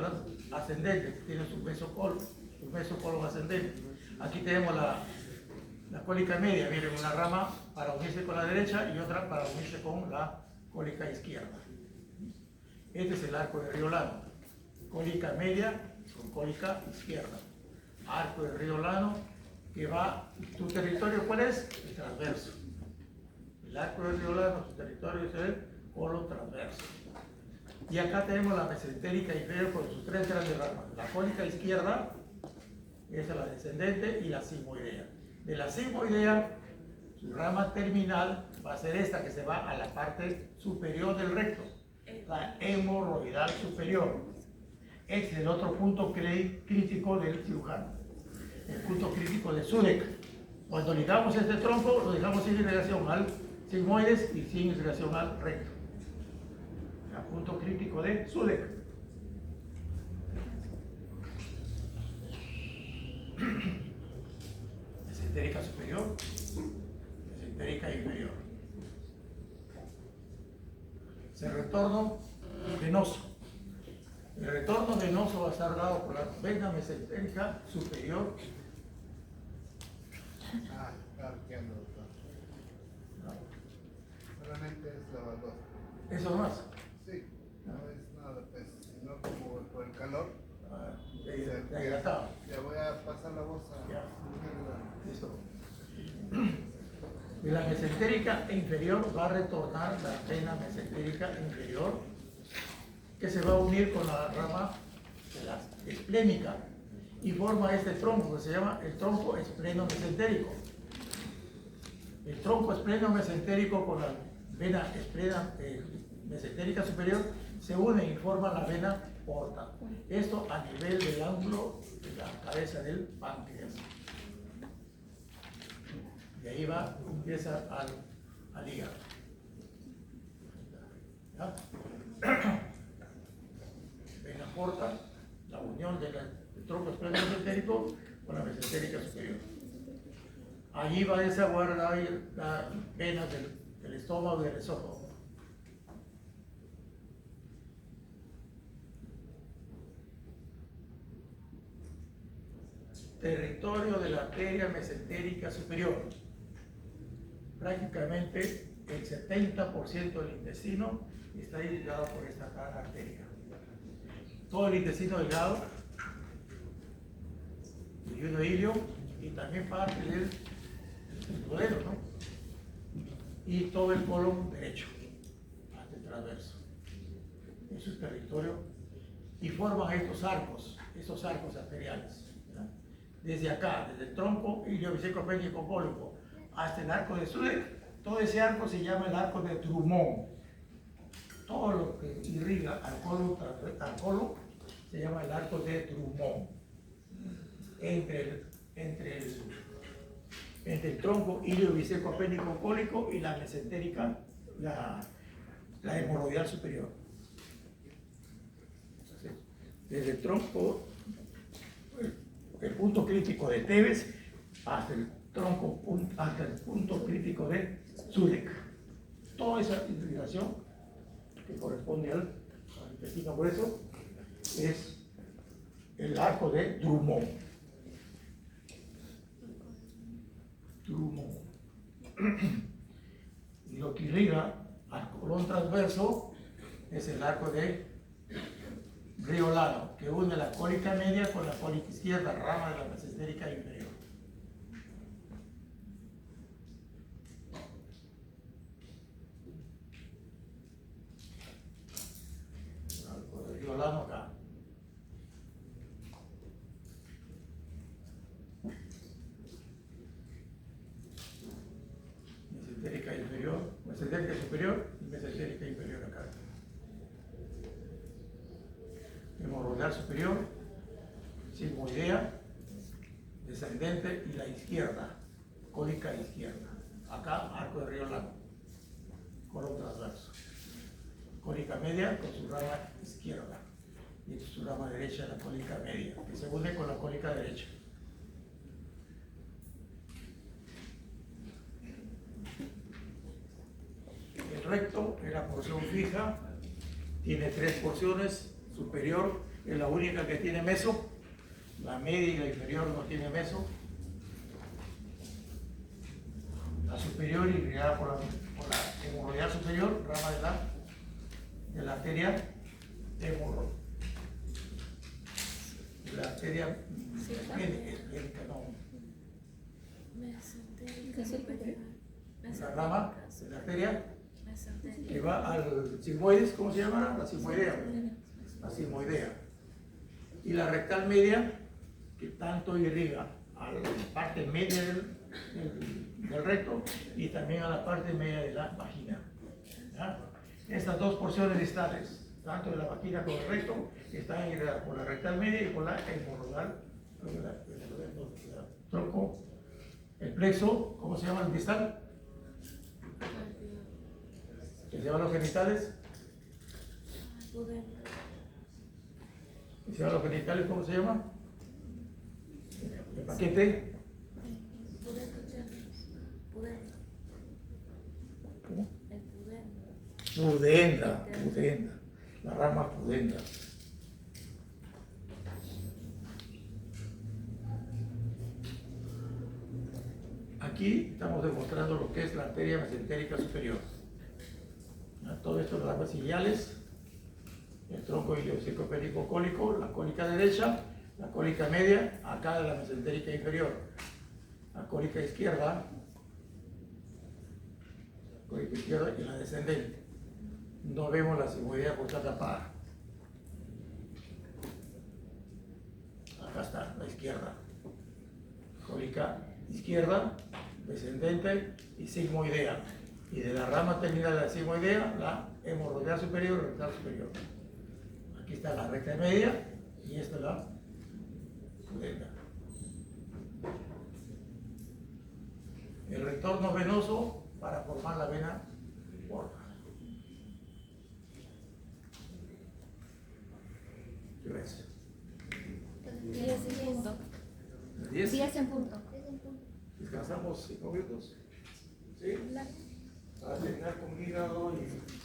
ascendente tiene su meso colon ascendente. Aquí tenemos la cólica media, miren, una rama para unirse con la derecha y otra para unirse con la cólica izquierda. Este es el arco de Riolano. Cólica media con cólica izquierda. Arco de Riolano que va, ¿tu territorio cuál es? El transverso. El arco de Riolano, su territorio es el colon transverso. Y acá tenemos la mesentérica inferior con sus tres grandes ramas. La cólica izquierda, esa es la descendente, y la sigmoidea. De la sigmoidea, su rama terminal va a ser esta que se va a la parte superior del recto, la hemorroidal superior. Este es el otro punto crítico del cirujano, el punto crítico de Sudeck. Cuando ligamos este tronco, lo dejamos sin irrigación al sigmoides y sin irrigación al recto. El punto crítico de Sudeck. Mesentérica superior, mesentérica inferior. El retorno venoso. El retorno venoso va a estar dado por la vena mesentérica superior. Claro, doctor. Solamente es lavador. ¿Eso más? Sí, no es nada, pues, sino como por el calor. De hidratado. Ya voy a pasar la voz a... Ya. Listo. Y la mesentérica inferior va a retornar la vena mesentérica inferior, que se va a unir con la rama de la esplénica. y forma este tronco que se llama el tronco espleno-mesentérico. El tronco espleno-mesentérico con la vena mesentérica superior se unen y forman la vena porta. Esto a nivel del ángulo de la cabeza del páncreas. Y ahí va, empieza al hígado. ¿Ya? Vena porta, la unión del tronco espleno-mesentérico con la mesentérica superior. Allí va a desaguar las venas del estómago y del esófago. Territorio de la arteria mesentérica superior. Prácticamente el 70% del intestino está irrigado por esta arteria. Todo el intestino delgado, el yunio ilio y también parte del duodeno, ¿no? Y todo el colon derecho, hasta el transverso. Es su territorio y forman estos arcos arteriales. ¿Verdad? Desde acá, desde el tronco ilioviscoepénico cólico hasta el arco de Sudeck, todo ese arco se llama el arco de Drummond. Todo lo que irriga al colon se llama el arco de Drummond. Entre el tronco ilioviscoepénico cólico y la mesentérica, la hemorroidal superior. Entonces, desde el tronco, el punto crítico de Tebes hasta el tronco, hasta el punto crítico de Sudeck. Toda esa irrigación que corresponde al intestino grueso es el arco de Drummond. Y lo que irriga al colon transverso es el arco de Riolano, que une la cólica media con la cólica izquierda, rama de la mesentérica inferior. El arco de Riolano acá. Mesentérica superior y mesentérica inferior acá. Hemorroidal superior, sigmoidea, descendente y la izquierda, cólica izquierda. Acá, arco de Riolano, colon transverso. Cólica media con su rama izquierda y su rama derecha, la cólica media, que se une con la cólica derecha. El recto es la porción fija, tiene 3 porciones, superior es la única que tiene meso, la media y la inferior no tiene meso, la superior irrigada por la hemorroidal superior, rama de la arteria la arteria esplénica, no. La rama de la arteria que va al sigmoides, ¿cómo se llama? La sigmoidea. La sigmoidea. Y la rectal media, que tanto irriga a la parte media del recto y también a la parte media de la vagina. ¿Ya? Estas dos porciones distales, tanto de la vagina como del recto, están irrigadas por la rectal media y por la hemorroidal, tronco, el plexo, ¿cómo se llama el distal? ¿Que se llaman los genitales? ¿Que se llaman los genitales? ¿Cómo se llama? ¿El paquete? ¿Cómo? Pudenda, la rama pudenda. Aquí estamos demostrando lo que es la arteria mesentérica superior. Todo esto de las ramas ciliares, el tronco ilioviscoepénico cólico, la cólica derecha, la cólica media, acá de la mesentérica inferior, la cólica izquierda y la descendente. No vemos la sigmoidea porque está tapada. Acá está, la izquierda. izquierda. Cólica izquierda, descendente y sigmoidea. Y de la rama terminal de la sigmoidea, la hemorroidal superior y rectal superior. Aquí está la recta media y esta es la pudenda. El retorno venoso para formar la vena porta. ¿Qué ves? 10 en punto. 10. 10 en punto. Descansamos 5 minutos. ¿Sí? Para terminar con hígado y